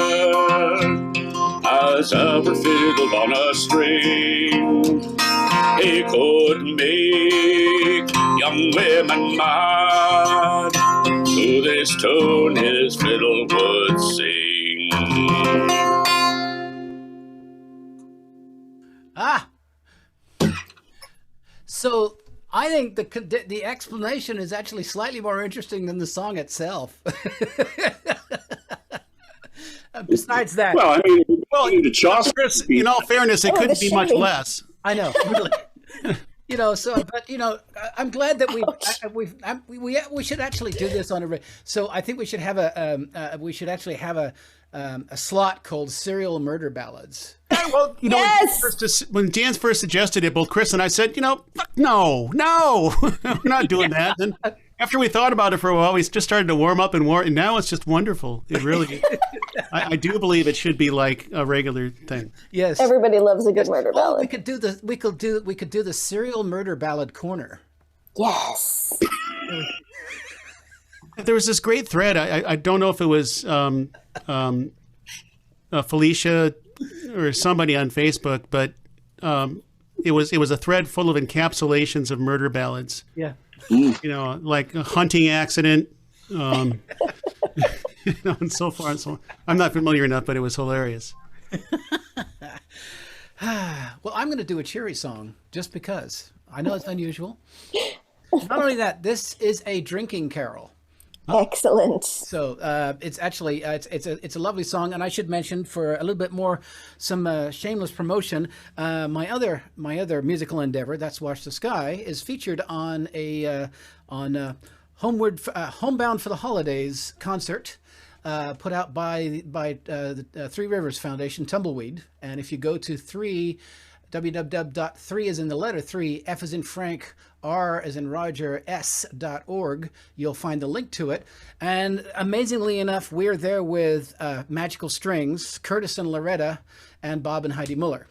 Speaker 3: as ever fiddled on a string. He could make young women mad, to this tune his fiddle would sing.
Speaker 1: Ah! So I think the explanation is actually slightly more interesting than the song itself. Besides that,
Speaker 3: Well, I mean, to Chaucer,
Speaker 2: Chris, in all fairness, it couldn't
Speaker 4: the
Speaker 2: be much
Speaker 4: shame.
Speaker 2: less.
Speaker 1: I know, really. So, but I'm glad that we should actually do this on a. So I think we should have a slot called Serial Murder Ballads.
Speaker 2: Well,
Speaker 4: Yes!
Speaker 2: when Dan first suggested it, both Chris and I said, fuck, no, we're not doing that. And after we thought about it for a while, we just started to warm up and now it's just wonderful. It really, I do believe it should be like a regular thing.
Speaker 1: Yes,
Speaker 4: Everybody loves a good murder ballad.
Speaker 1: we could do the Serial Murder Ballad corner.
Speaker 4: Yes.
Speaker 2: There was this great thread. I don't know if it was Felicia or somebody on Facebook, but it was a thread full of encapsulations of murder ballads.
Speaker 1: Yeah.
Speaker 2: Like a hunting accident, and so far and so on. I'm not familiar enough, but it was hilarious.
Speaker 1: Well, I'm going to do a cheery song just because I know it's unusual. Not only that, this is a drinking carol.
Speaker 4: Excellent.
Speaker 1: So it's actually it's a lovely song, and I should mention for a little bit more some shameless promotion. My other musical endeavor, That's Watch the Sky, is featured on a Homebound for the Holidays concert put out by the Three Rivers Foundation, Tumbleweed. And if you go to www.3 as in the letter 3, F as in Frank, R as in Roger, S.org, you'll find the link to it. And amazingly enough, we're there with Magical Strings, Curtis and Loretta, and Bob and Heidi Muller.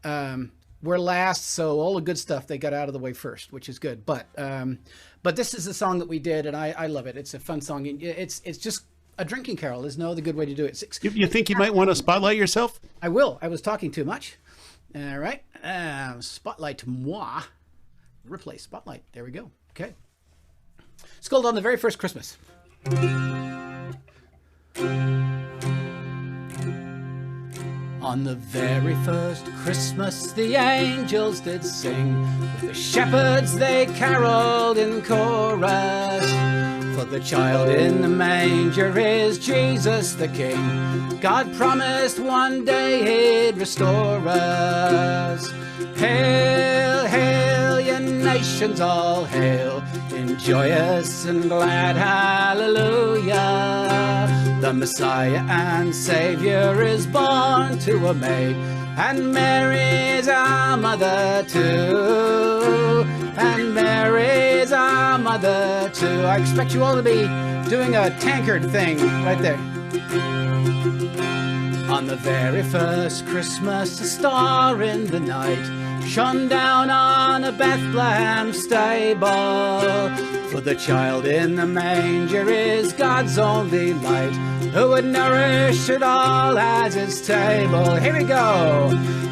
Speaker 1: We're last, so all the good stuff they got out of the way first, which is good. But this is the song that we did, and I love it. It's a fun song. It's just a drinking carol. There's no other good way to do it.
Speaker 2: You think you might want to spotlight yourself?
Speaker 1: I will. I was talking too much. All right. Spotlight moi. Replace spotlight. There we go. Okay. It's called On the Very First Christmas. On the very first Christmas the angels did sing, with the shepherds they caroled in chorus. For the child in the manger is Jesus the King. God promised one day he'd restore us. Hail, hail, ye nations all hail, in joyous and glad hallelujah. The Messiah and Savior is born to a maid, and Mary is our mother too. And Mary is our mother too. I expect you all to be doing a tankard thing right there. On the very first Christmas, a star in the night shone down on a Bethlehem stable. For the child in the manger is God's only light, who would nourish it all as his table. Here we go.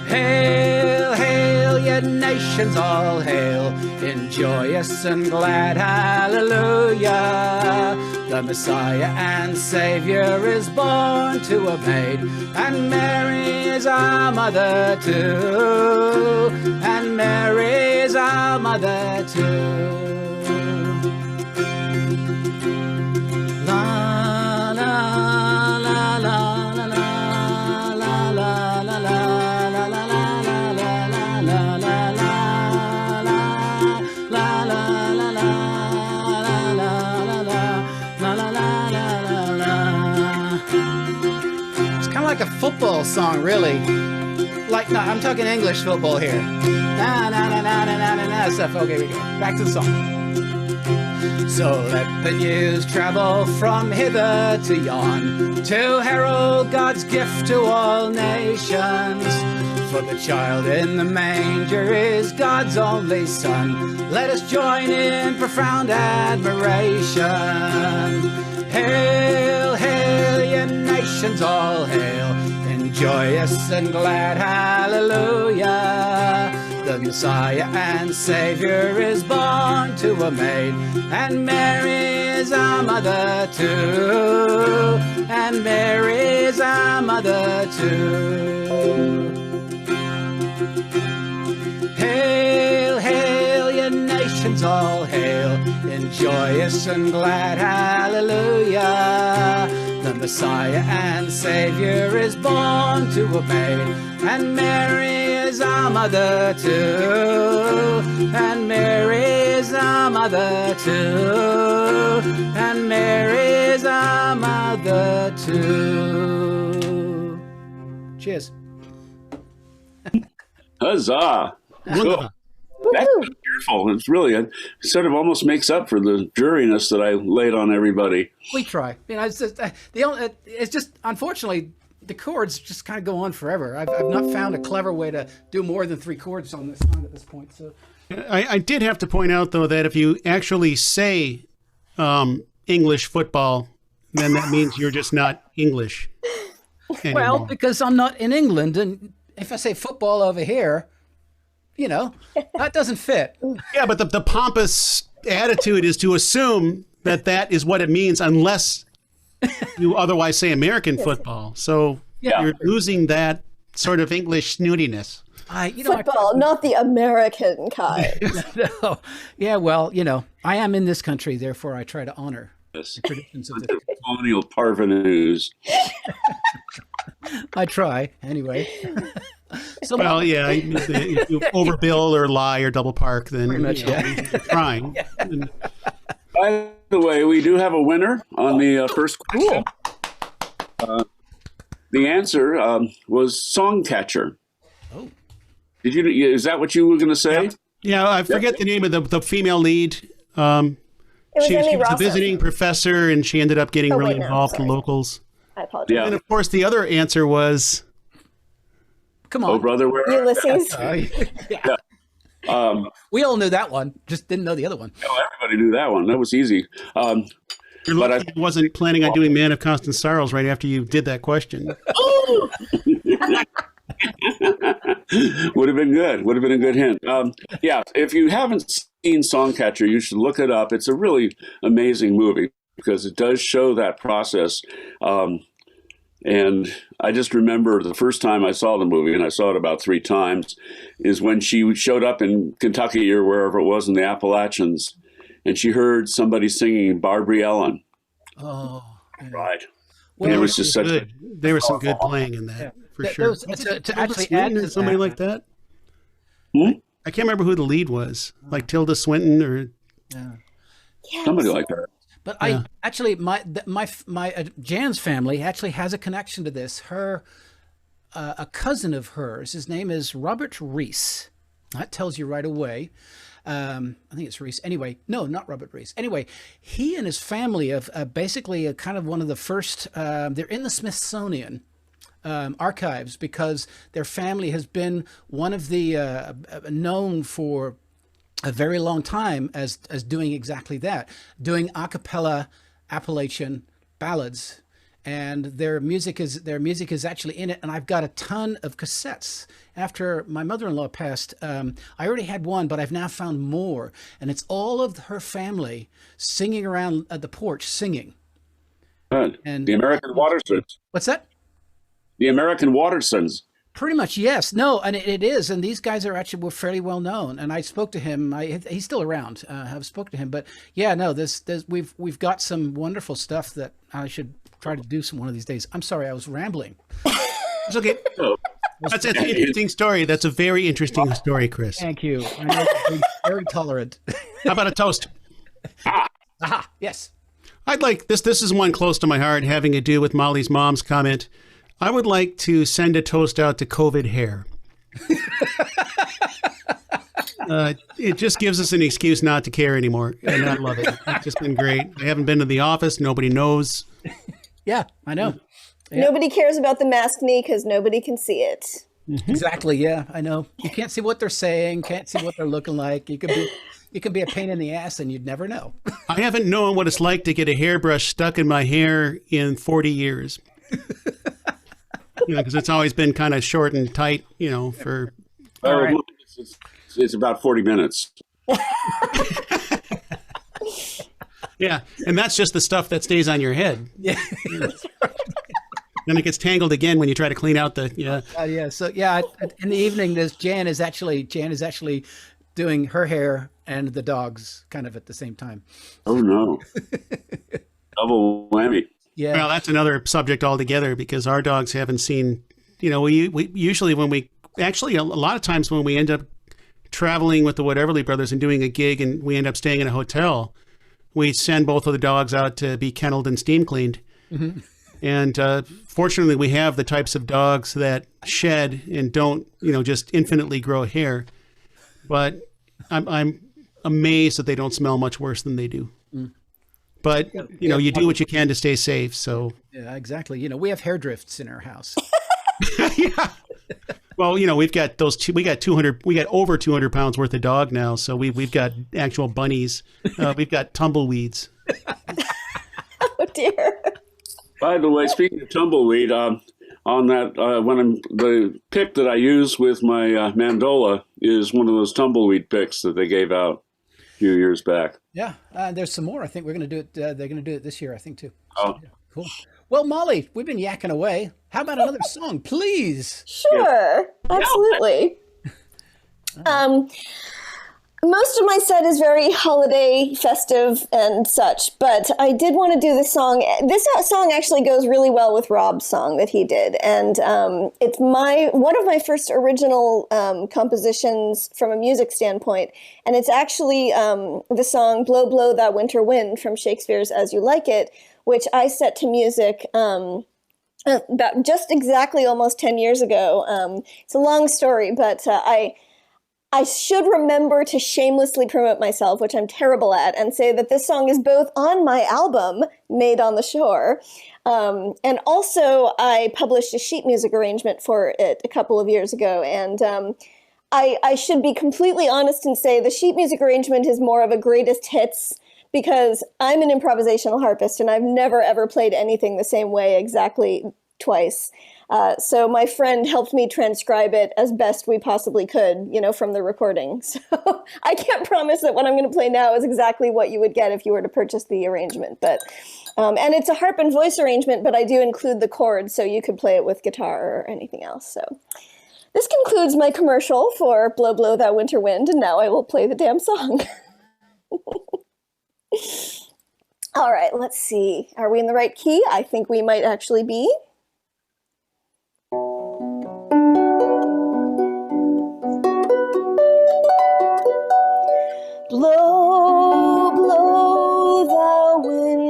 Speaker 1: Hail, hail, ye nations all hail, in joyous and glad hallelujah. The Messiah and Savior is born to a maid, and Mary is our mother too. And Mary is our mother too. La la la la la la la la like a football song, really. Like, no, I'm talking English football here. Na na na na na na na stuff. Okay, we go. Back to the song. So let the news travel from hither to yon, to herald God's gift to all nations. For the child in the manger is God's only Son. Let us join in profound admiration. Hail, hail, ye nations all hail, in joyous and glad hallelujah. The Messiah and Savior is born to a maid, and Mary is our mother too. And Mary is our mother too. Hail, hail, ye nations all hail, in joyous and glad hallelujah. The Messiah and Savior is born to a maid, and Mary is our mother too. And Mary is our mother too. And Mary is our mother too. Cheers.
Speaker 3: Huzzah! Cool. That's beautiful. It's really, it sort of almost makes up for the dreariness that I laid on everybody.
Speaker 1: We try. You know, it's just it's just unfortunately the chords just kind of go on forever. I've not found a clever way to do more than 3 chords on this song at this point. So
Speaker 2: I did have to point out though that if you actually say English football, then that means you're just not English anymore.
Speaker 1: Well, because I'm not in England, and if I say football over here, you know, that doesn't fit.
Speaker 2: Yeah, but the pompous attitude is to assume that that is what it means unless you otherwise say American football. So you're losing that sort of English snootiness.
Speaker 4: Football, not the American kind.
Speaker 1: No. Yeah, well, you know, I am in this country, therefore I try to honor the traditions of the
Speaker 3: colonial parvenus.
Speaker 1: I try, anyway. So,
Speaker 2: well, yeah, if you overbill or lie or double park, then
Speaker 1: pretty much,
Speaker 2: you're trying.
Speaker 3: By the way, we do have a winner on the first question. Cool. The answer was Songcatcher.
Speaker 1: Oh.
Speaker 3: Did you? Is that what you were going to say?
Speaker 2: Yeah, I forget the name of the female lead. She was a visiting professor, and she ended up getting really involved in locals.
Speaker 4: I apologize.
Speaker 3: Yeah.
Speaker 2: And of course, the other answer was,
Speaker 1: come on.
Speaker 3: Oh, brother, where
Speaker 4: Ulysses.
Speaker 3: yeah.
Speaker 1: We all knew that one, just didn't know the other one.
Speaker 3: Oh, everybody knew that one. That was easy.
Speaker 2: but I wasn't planning on doing Man of Constant Sorrows right after you did that question.
Speaker 3: Would have been good. Would have been a good hint. Yeah, if you haven't seen Songcatcher, you should look it up. It's a really amazing movie because it does show that process. And I just remember the first time I saw the movie, and I saw it about 3 times, is when she showed up in Kentucky or wherever it was in the Appalachians, and she heard somebody singing Barbary Ellen.
Speaker 1: Oh, yeah.
Speaker 3: Right.
Speaker 2: Well,
Speaker 3: it was just such
Speaker 2: good. There was some good playing in that, for sure.
Speaker 1: To actually add to
Speaker 2: somebody like that?
Speaker 3: Hmm?
Speaker 2: I can't remember who the lead was, like Tilda Swinton or
Speaker 1: Yeah.
Speaker 3: Somebody like that.
Speaker 1: But
Speaker 2: Yeah.
Speaker 1: I actually, my Jan's family actually has a connection to this. A cousin of hers, his name is Robert Reese. That tells you right away. I think it's Reese. Anyway, no, not Robert Reese. Anyway, he and his family have basically kind of one of the first, they're in the Smithsonian archives because their family has been one of the known for a very long time as doing exactly that, doing a cappella Appalachian ballads. And their music is actually in it, and I've got a ton of cassettes. After my mother-in-law passed, I already had one, but I've now found more, and it's all of her family singing around at the porch, singing.
Speaker 3: Good.
Speaker 1: And
Speaker 3: The American Watersons.
Speaker 1: what's that?
Speaker 3: The American Watersons.
Speaker 1: Pretty much, yes. No, and it is. And these guys were fairly well known. And I spoke to him. He's still around. I've spoke to him. But yeah, no, we've got some wonderful stuff that I should try to do one of these days. I'm sorry, I was rambling.
Speaker 2: It's okay.
Speaker 3: Oh,
Speaker 2: That's an interesting story. That's a very interesting story, Chris.
Speaker 1: Thank you. I know you're very tolerant.
Speaker 2: How about a toast?
Speaker 1: Aha, yes.
Speaker 2: I'd like this. This is one close to my heart, having to do with Molly's mom's comment. I would like to send a toast out to COVID hair. It just gives us an excuse not to care anymore, and I love it. It's just been great. I haven't been to the office. Nobody knows.
Speaker 1: Yeah, I know. Yeah.
Speaker 4: Nobody cares about the masked knee because nobody can see it.
Speaker 1: Exactly. Yeah, I know. You can't see what they're saying. Can't see what they're looking like. You can be a pain in the ass, and you'd never know.
Speaker 2: I haven't known what it's like to get a hairbrush stuck in my hair in 40 years. Because it's always been kind of short and tight, for...
Speaker 1: All right.
Speaker 3: It's about 40 minutes.
Speaker 2: Yeah, and that's just the stuff that stays on your head.
Speaker 1: Yeah.
Speaker 2: Then it gets tangled again when you try to clean out the... Yeah.
Speaker 1: Yeah. So yeah, in the evening, Jan is actually doing her hair and the dogs kind of at the same time.
Speaker 3: Oh, no. Double whammy.
Speaker 1: Yeah.
Speaker 2: Well, that's another subject altogether because our dogs haven't seen, we usually a lot of times when we end up traveling with the Whateverly Brothers and doing a gig and we end up staying in a hotel, we send both of the dogs out to be kenneled and steam cleaned. Mm-hmm. And fortunately, we have the types of dogs that shed and don't, just infinitely grow hair. But I'm amazed that they don't smell much worse than they do. Mm. But, you do what you can to stay safe. So
Speaker 1: yeah, exactly. We have hair drifts in our house.
Speaker 2: Yeah. Well, we've got we got over 200 pounds worth of dog now. So we've got actual bunnies. We've got tumbleweeds.
Speaker 4: Oh dear.
Speaker 3: By the way, speaking of tumbleweed, on that, the pick that I use with my mandola is one of those tumbleweed picks that they gave out a few years back.
Speaker 1: Yeah, there's some more. I think we're going to do it. They're going to do it this year, I think, too.
Speaker 3: Oh,
Speaker 1: yeah, cool. Well, Molly, we've been yakking away. How about another song, please?
Speaker 4: Sure, absolutely. Most of my set is very holiday, festive, and such, but I did want to do this song. This song actually goes really well with Rob's song that he did, and it's one of my first original compositions from a music standpoint, and it's actually the song "Blow, Blow, Thou Winter Wind" from Shakespeare's As You Like It, which I set to music about just exactly almost 10 years ago. It's a long story, but I should remember to shamelessly promote myself, which I'm terrible at, and say that this song is both on my album, Made on the Shore, and also I published a sheet music arrangement for it a couple of years ago. And I should be completely honest and say the sheet music arrangement is more of a greatest hits because I'm an improvisational harpist and I've never ever played anything the same way exactly twice. So my friend helped me transcribe it as best we possibly could, from the recording. So I can't promise that what I'm going to play now is exactly what you would get if you were to purchase the arrangement. But and it's a harp and voice arrangement, but I do include the chords, so you could play it with guitar or anything else. So this concludes my commercial for Blow, Blow, Thou Winter Wind, and now I will play the damn song. All right, let's see. Are we in the right key? I think we might actually be. Blow, blow, thou wind.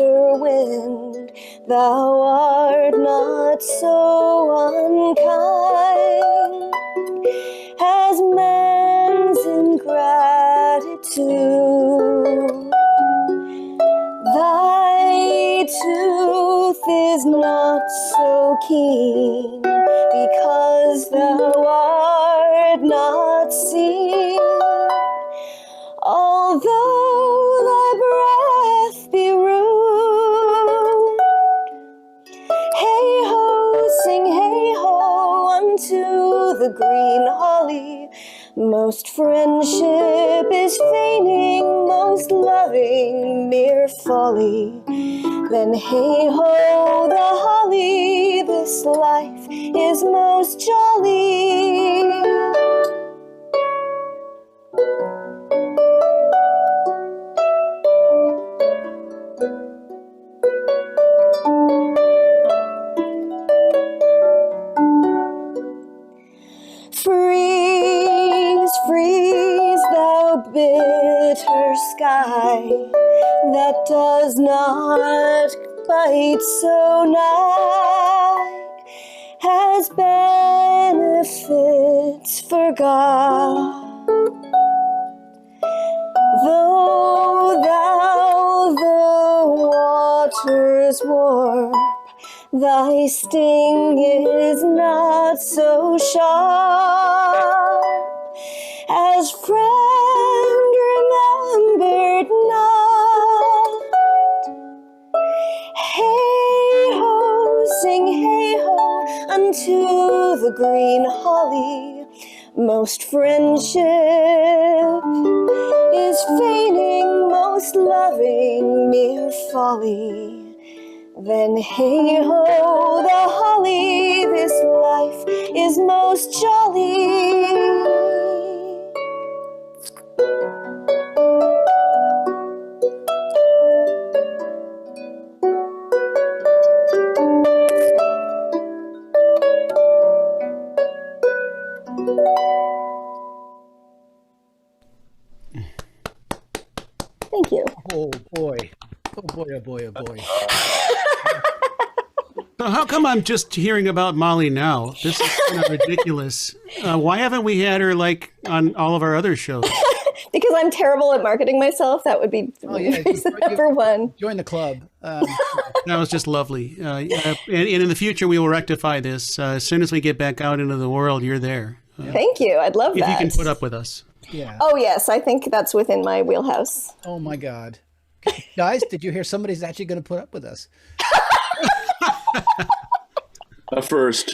Speaker 4: winter wind, thou art not so unkind as man's ingratitude. Thy tooth is not so keen, because thou art not seen. Although thy breath be rude, hey-ho, sing hey-ho unto the green holly. Most friendship is feigning, most loving mere folly. Then hey-ho, the holly, this life is most jolly. Freeze, freeze, thou bitter sky, that does not bite so nigh, has benefits forgot. Though thou the waters warp, thy sting is not so sharp, as friend remembered not. Hey-ho, sing hey-ho unto the green holly. Most friendship is feigning, most loving mere folly. Then hey-ho, the holly, this life is most jolly. Thank you.
Speaker 1: Oh boy. Oh boy, oh boy, oh boy.
Speaker 2: So how come I'm just hearing about Molly now? This is kind of ridiculous. Why haven't we had her like on all of our other shows?
Speaker 4: Because I'm terrible at marketing myself. That would be reason number one.
Speaker 1: Join the club.
Speaker 2: That was just lovely. And in the future, we will rectify this. As soon as we get back out into the world, you're there.
Speaker 4: Thank you. I'd love
Speaker 2: If
Speaker 4: that.
Speaker 2: you can put up with us.
Speaker 1: Yeah.
Speaker 4: Oh, yes. I think that's within my wheelhouse.
Speaker 1: Oh my God. Guys, did you hear somebody's actually going to put up with us?
Speaker 3: First.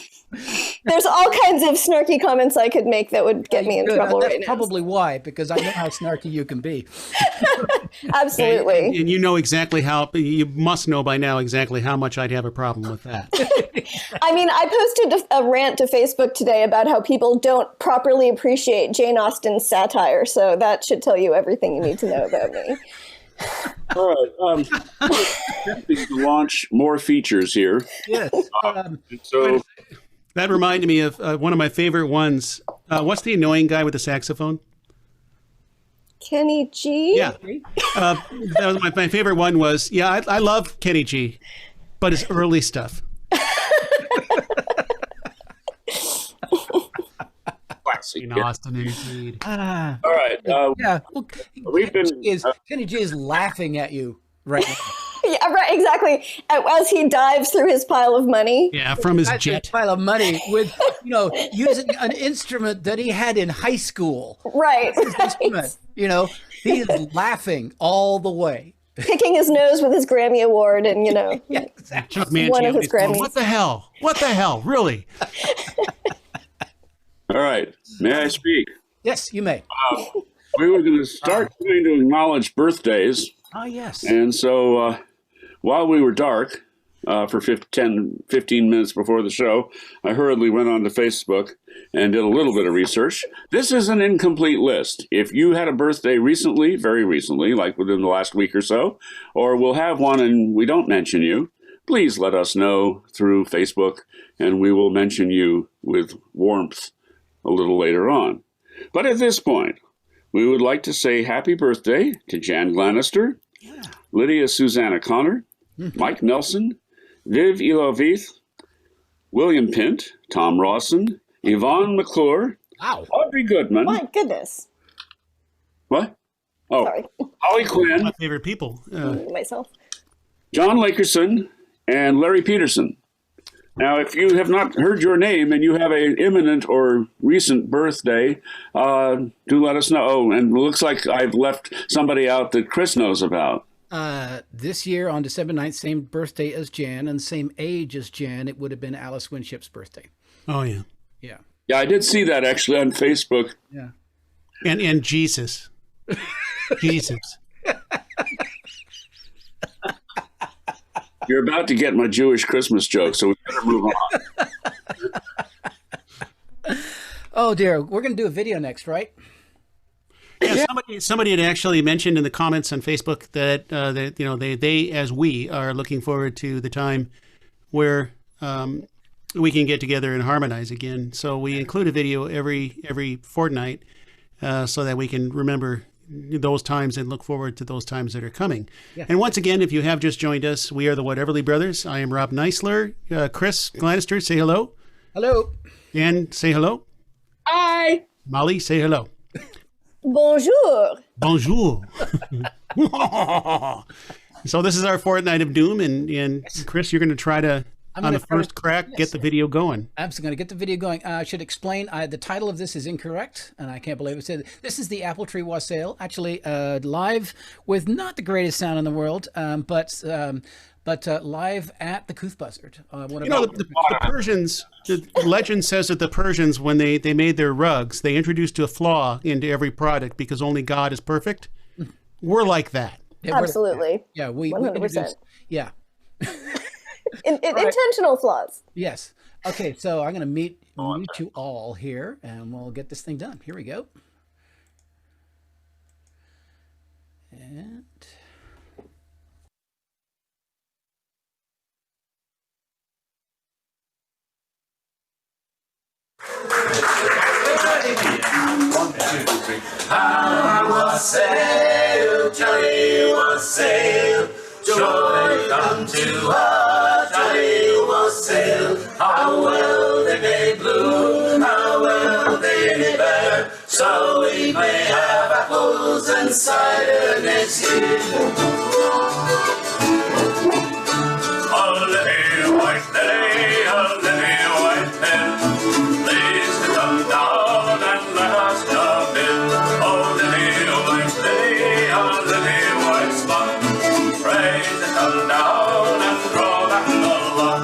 Speaker 4: There's all kinds of snarky comments I could make that would get me in trouble
Speaker 1: That's
Speaker 4: right now.
Speaker 1: probably why, because I know how snarky you can be.
Speaker 4: Absolutely.
Speaker 2: And you know exactly how, you must know by now exactly how much I'd have a problem with that.
Speaker 4: I mean, I posted a rant to Facebook today about how people don't properly appreciate Jane Austen's satire, so that should tell you everything you need to know about me.
Speaker 3: All right. Attempting to launch more features here.
Speaker 1: Yes.
Speaker 3: So
Speaker 2: That reminded me of one of my favorite ones. What's the annoying guy with the saxophone?
Speaker 4: Kenny G?
Speaker 2: Yeah. That was my favorite one was, I love Kenny G, but his early stuff.
Speaker 3: classic.
Speaker 2: In Austin, indeed.
Speaker 3: All right.
Speaker 1: Yeah. Well,
Speaker 3: We've been
Speaker 1: Kenny G is laughing at you right now.
Speaker 4: Yeah, right, exactly. As he dives through his pile of money.
Speaker 2: Yeah, from his
Speaker 1: That's a
Speaker 2: jet.
Speaker 1: pile of money with, using an instrument that he had in high school.
Speaker 4: Right.
Speaker 1: Instrument, he is laughing all the way.
Speaker 4: Picking his nose with his Grammy Award and,
Speaker 1: Yeah, exactly.
Speaker 2: Chuck
Speaker 4: one of his
Speaker 2: Mangione going,
Speaker 4: Grammys.
Speaker 2: what the hell? What the hell? Really?
Speaker 3: all right. May I speak?
Speaker 1: Yes, you may.
Speaker 3: We were going to start trying to acknowledge birthdays.
Speaker 1: Oh, yes.
Speaker 3: And so while we were dark for 15 minutes before the show, I hurriedly went onto Facebook and did a little bit of research. This is an incomplete list. If you had a birthday recently, very recently, like within the last week or so, or we'll have one and we don't mention you, please let us know through Facebook and we will mention you with warmth a little later on. But at this point, we would like to say happy birthday to Jan Glanister, Lydia Susanna Connor, Mike Nelson, Viv Ilovith, William Pint, Tom Rawson, Yvonne McClure,
Speaker 1: Wow.
Speaker 3: Audrey Goodman.
Speaker 4: My goodness.
Speaker 3: What? Oh,
Speaker 4: Sorry.
Speaker 3: Holly Quinn,
Speaker 2: My favorite people.
Speaker 4: Myself.
Speaker 3: John Lakerson, and Larry Peterson. Now, if you have not heard your name and you have an imminent or recent birthday, do let us know. Oh, and it looks like I've left somebody out that Chris knows about.
Speaker 1: This year on December 9th, same birthday as Jan and same age as Jan, it would have been Alice Winship's birthday.
Speaker 2: Oh, yeah.
Speaker 1: Yeah.
Speaker 3: Yeah, I did see that actually on Facebook.
Speaker 1: Yeah.
Speaker 2: And Jesus. Jesus.
Speaker 3: You're about to get my Jewish Christmas joke, so we better move on.
Speaker 1: Oh, dear. We're going to do a video next, right?
Speaker 2: Yeah, somebody had actually mentioned in the comments on Facebook that they as we are looking forward to the time where we can get together and harmonize again. So we include a video every fortnight so that we can remember those times and look forward to those times that are coming. Yeah. And once again, if you have just joined us, we are the Whateverly Brothers. I am Rob Neisler. Chris Glanister, say hello.
Speaker 1: Hello.
Speaker 2: Dan, say hello.
Speaker 3: Hi.
Speaker 2: Molly, say hello.
Speaker 4: Bonjour.
Speaker 2: Bonjour. So this is our Fortnight of Doom, and Chris, you're going to try to, on the first crack, get the video going.
Speaker 1: I'm going to get the video going. I should explain, the title of this is incorrect, and I can't believe it. Said this is the Apple Tree Wassail, actually live with not the greatest sound in the world, but live at the Couth Buzzard.
Speaker 2: The Persians, the legend says that the Persians, when they made their rugs, they introduced a flaw into every product because only God is perfect. We're like that.
Speaker 1: Yeah,
Speaker 4: absolutely.
Speaker 1: Yeah, we
Speaker 4: 100%.
Speaker 1: Yeah.
Speaker 4: Intentional flaws.
Speaker 1: Yes. Okay, so I'm going to mute you all here, and we'll get this thing done. Here we go. And...
Speaker 6: I wassail, Johnny wassail, joy come to us, Johnny wassail. How well they may bloom, how well they may bear, so we may have apples and cider next year. A lily white lily, a lily white pen, please to come down and let us come in. Oh, lily white lily, a lily white spot, pray to come down and draw back the lot.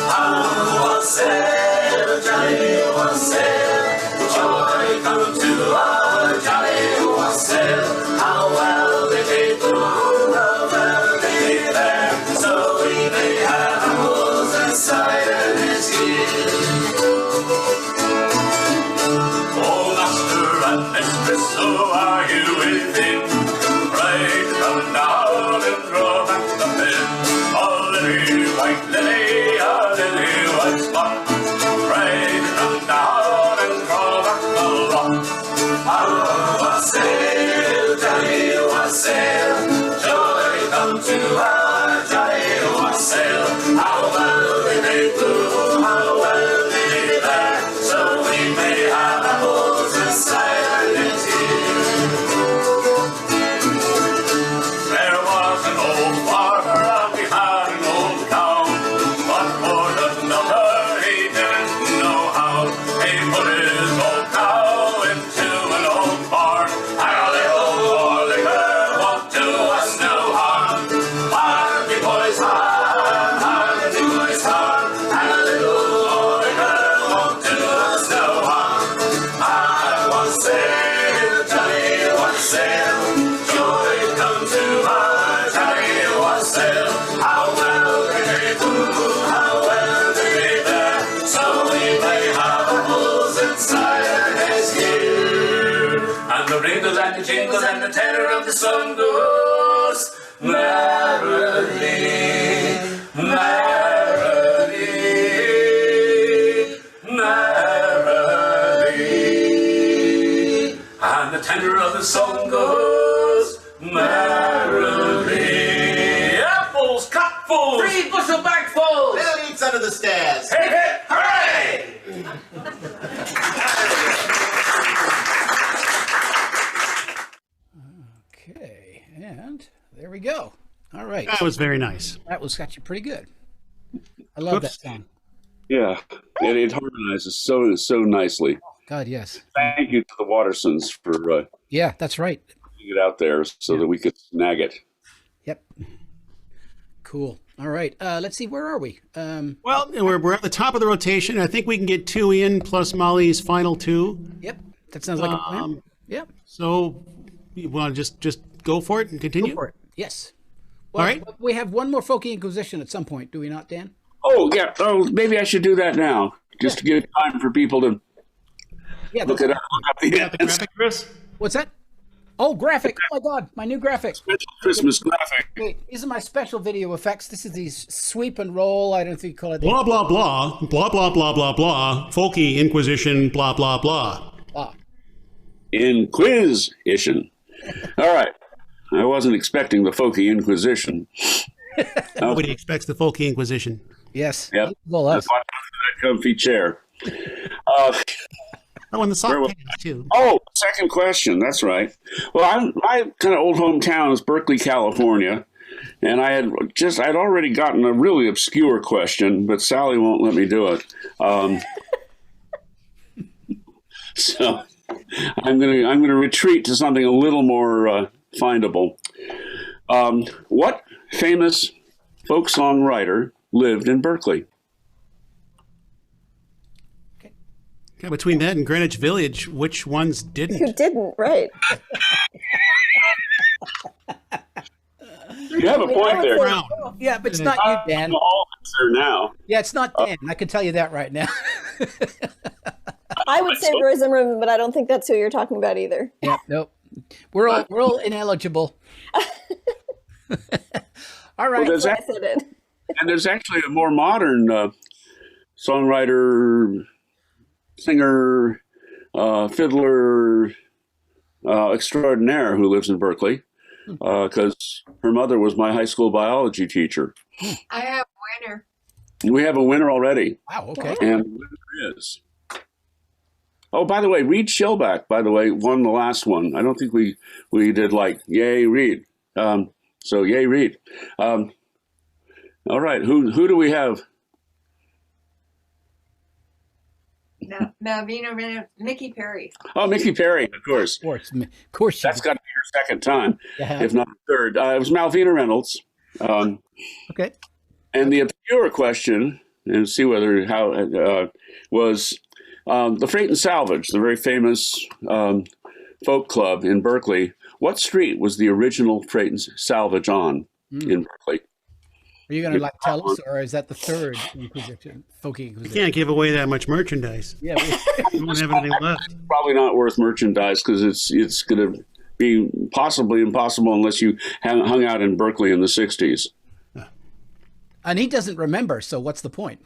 Speaker 6: How wassail, Johnny wassail, joy come to our Johnny wassail. How well they may bloom, how well they may bear, so we may have apples and cider this year. Oh, master and mistress, so are you within? Pray to come down and draw back the pin. Oh, lily white lily, a lily white spot, pray to come down and draw back the lot. How wassail, Johnny wassail, joy come to our Johnny wassail. How well they may bloom, how well they may bear, so we may have apples and cider next year. There was an old farmer out behind an old cow, but for the number he didn't know how. He put his old cow into an old barn, and the old liquor won't do us no harm. Hardy boys harm, hardy boys harm, and a little liquor won't do us no harm. I wassail, Johnny wassail, joy come to our Johnny wassail. How well they may bloom, how well they may bear, so we may have apples and cider next year. And the wrinkles and the jingles and the tenor of the song goes merrily, merrily, merrily. And the tenor of the song goes merrily. Apples cut bagfuls.
Speaker 7: 3 bushel bagfuls.
Speaker 8: They'll eat under the stairs.
Speaker 6: Hip, hip, hooray!
Speaker 1: Okay, and there we go. All right.
Speaker 2: That was very nice.
Speaker 1: That was actually pretty good. I love that
Speaker 2: Oops.
Speaker 1: song.
Speaker 3: Yeah, it harmonizes so nicely.
Speaker 1: God, yes.
Speaker 3: Thank you to the Watersons for putting
Speaker 1: Yeah, that's right.
Speaker 3: it out there so that we could snag it.
Speaker 1: Yep. Cool. All right. Let's see. Where are we?
Speaker 2: Well, we're at the top of the rotation. I think we can get 2 in plus Molly's final 2.
Speaker 1: Yep. That sounds like a plan. Yep.
Speaker 2: So you want to just go for it and continue?
Speaker 1: Go for it. Yes. Well,
Speaker 2: All right.
Speaker 1: We have one more Folky Inquisition at some point, do we not, Dan?
Speaker 3: Oh, yeah. Oh, maybe I should do that now, just to give time for people to
Speaker 1: Yeah.
Speaker 3: look it up.
Speaker 2: You got the graphic, Chris?
Speaker 1: What's that? Oh, graphic. Oh, my God. My new graphic.
Speaker 3: Special Christmas graphic.
Speaker 1: Wait, these are my special video effects. This is the sweep and roll. I don't think you call it.
Speaker 2: Blah, blah, blah. Blah, blah, blah, blah, blah. Folky Inquisition, blah, blah, blah.
Speaker 3: Inquisition. All right. I wasn't expecting the Folky Inquisition.
Speaker 2: Nobody expects the Folky Inquisition.
Speaker 1: Yes.
Speaker 3: Yep.
Speaker 1: Well, us.
Speaker 3: That's why I have that comfy chair.
Speaker 2: Oh, and the soft
Speaker 3: Very well.
Speaker 2: pants, too.
Speaker 3: Oh, second question. That's right. Well, my kind of old hometown is Berkeley, California, and I'd already gotten a really obscure question, but Sally won't let me do it. So I'm gonna retreat to something a little more findable. What famous folk songwriter lived in Berkeley?
Speaker 2: Yeah, between that and Greenwich Village, which ones
Speaker 4: Who
Speaker 2: didn't?
Speaker 4: didn't, right?
Speaker 3: You have a
Speaker 4: We
Speaker 3: point
Speaker 4: know
Speaker 3: there.
Speaker 4: it's
Speaker 2: Brown.
Speaker 1: Yeah, but it's not you, Dan.
Speaker 3: All there now.
Speaker 1: Yeah, it's not Dan. I can tell you that right now.
Speaker 4: I would say Roy Zimmerman, but I don't think that's who you're talking about either.
Speaker 1: Yeah, nope. We're all ineligible. All right.
Speaker 3: Well, there's
Speaker 4: I said it.
Speaker 3: And there's actually a more modern songwriter, singer, fiddler extraordinaire who lives in Berkeley because her mother was my high school biology teacher.
Speaker 5: I have a winner.
Speaker 3: We have a winner already,
Speaker 1: Wow. Okay.
Speaker 3: and the winner is. Oh, by the way, Reed Shellback, won the last one. I don't think we did like, yay, Reed. So, yay, Reed. All right, who do we have?
Speaker 5: Malvina Reynolds, Mickey Perry.
Speaker 3: Oh, Mickey Perry, of course.
Speaker 1: Of course.
Speaker 3: That's got to be your second time,
Speaker 1: Yeah.
Speaker 3: if not third. It was Malvina Reynolds.
Speaker 1: Okay.
Speaker 3: And the obscure question, and see how was the Freight and Salvage, the very famous folk club in Berkeley. What street was the original Freight and Salvage on in Berkeley?
Speaker 1: Are you going to tell us, or is that the third Inquisition? Folky
Speaker 2: You
Speaker 1: Inquisition.
Speaker 2: can't give away that much merchandise.
Speaker 1: Yeah.
Speaker 2: You won't have anything left.
Speaker 3: Probably not worth merchandise because it's going to be possibly impossible unless you hung out in Berkeley in the 60s.
Speaker 1: And he doesn't remember, so what's the point?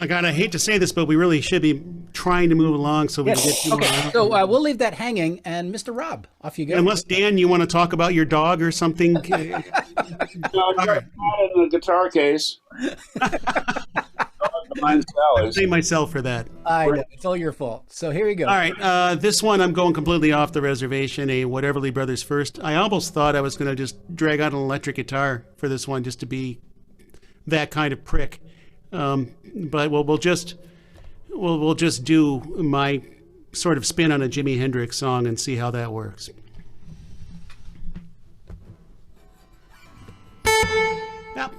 Speaker 2: God, I hate to say this, but we really should be trying to move along so we can get through.
Speaker 1: Okay. So we'll leave that hanging, and Mr. Rob, off you go.
Speaker 2: Unless, Dan, you want to talk about your dog or something?
Speaker 3: No, it's not in the guitar case. Mine's
Speaker 2: I
Speaker 3: Sally's.
Speaker 2: blame myself for that.
Speaker 1: I know, it's all your fault. So here we go.
Speaker 2: All right, this one I'm going completely off the reservation, a Whateverly Brothers first. I almost thought I was going to just drag out an electric guitar for this one just to be that kind of prick. But we'll just do my sort of spin on a Jimi Hendrix song and see how that works. Yep.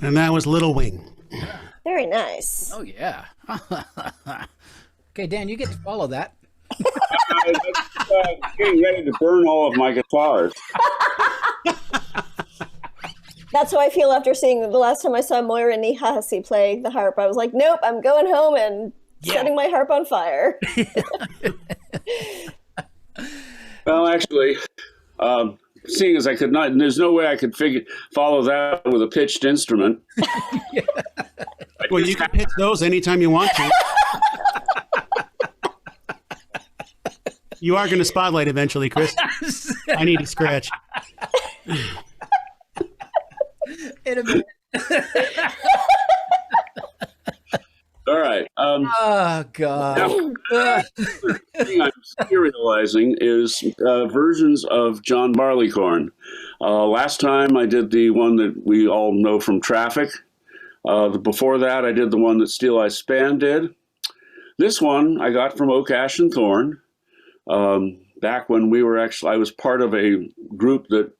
Speaker 2: And that was Little Wing.
Speaker 4: Very nice.
Speaker 1: Oh, yeah. Okay, Dan, you get to follow that.
Speaker 3: Getting ready to burn all of my guitars.
Speaker 4: That's how I feel after seeing the last time I saw Moira Nihasi play the harp. I was like, nope, I'm going home and setting my harp on fire.
Speaker 3: Well, actually, seeing as I could not, there's no way I could follow that with a pitched instrument.
Speaker 2: Well, you can pitch those anytime you want to. You are going to spotlight eventually, Chris. I need a scratch.
Speaker 1: In a minute.
Speaker 3: All right.
Speaker 1: Oh, God.
Speaker 3: The thing I'm serializing is versions of John Barleycorn. Last time I did the one that we all know from Traffic. Before that, I did the one that Steel Eye Span did. This one I got from Oak, Ash, and Thorn. Back when I was part of a group that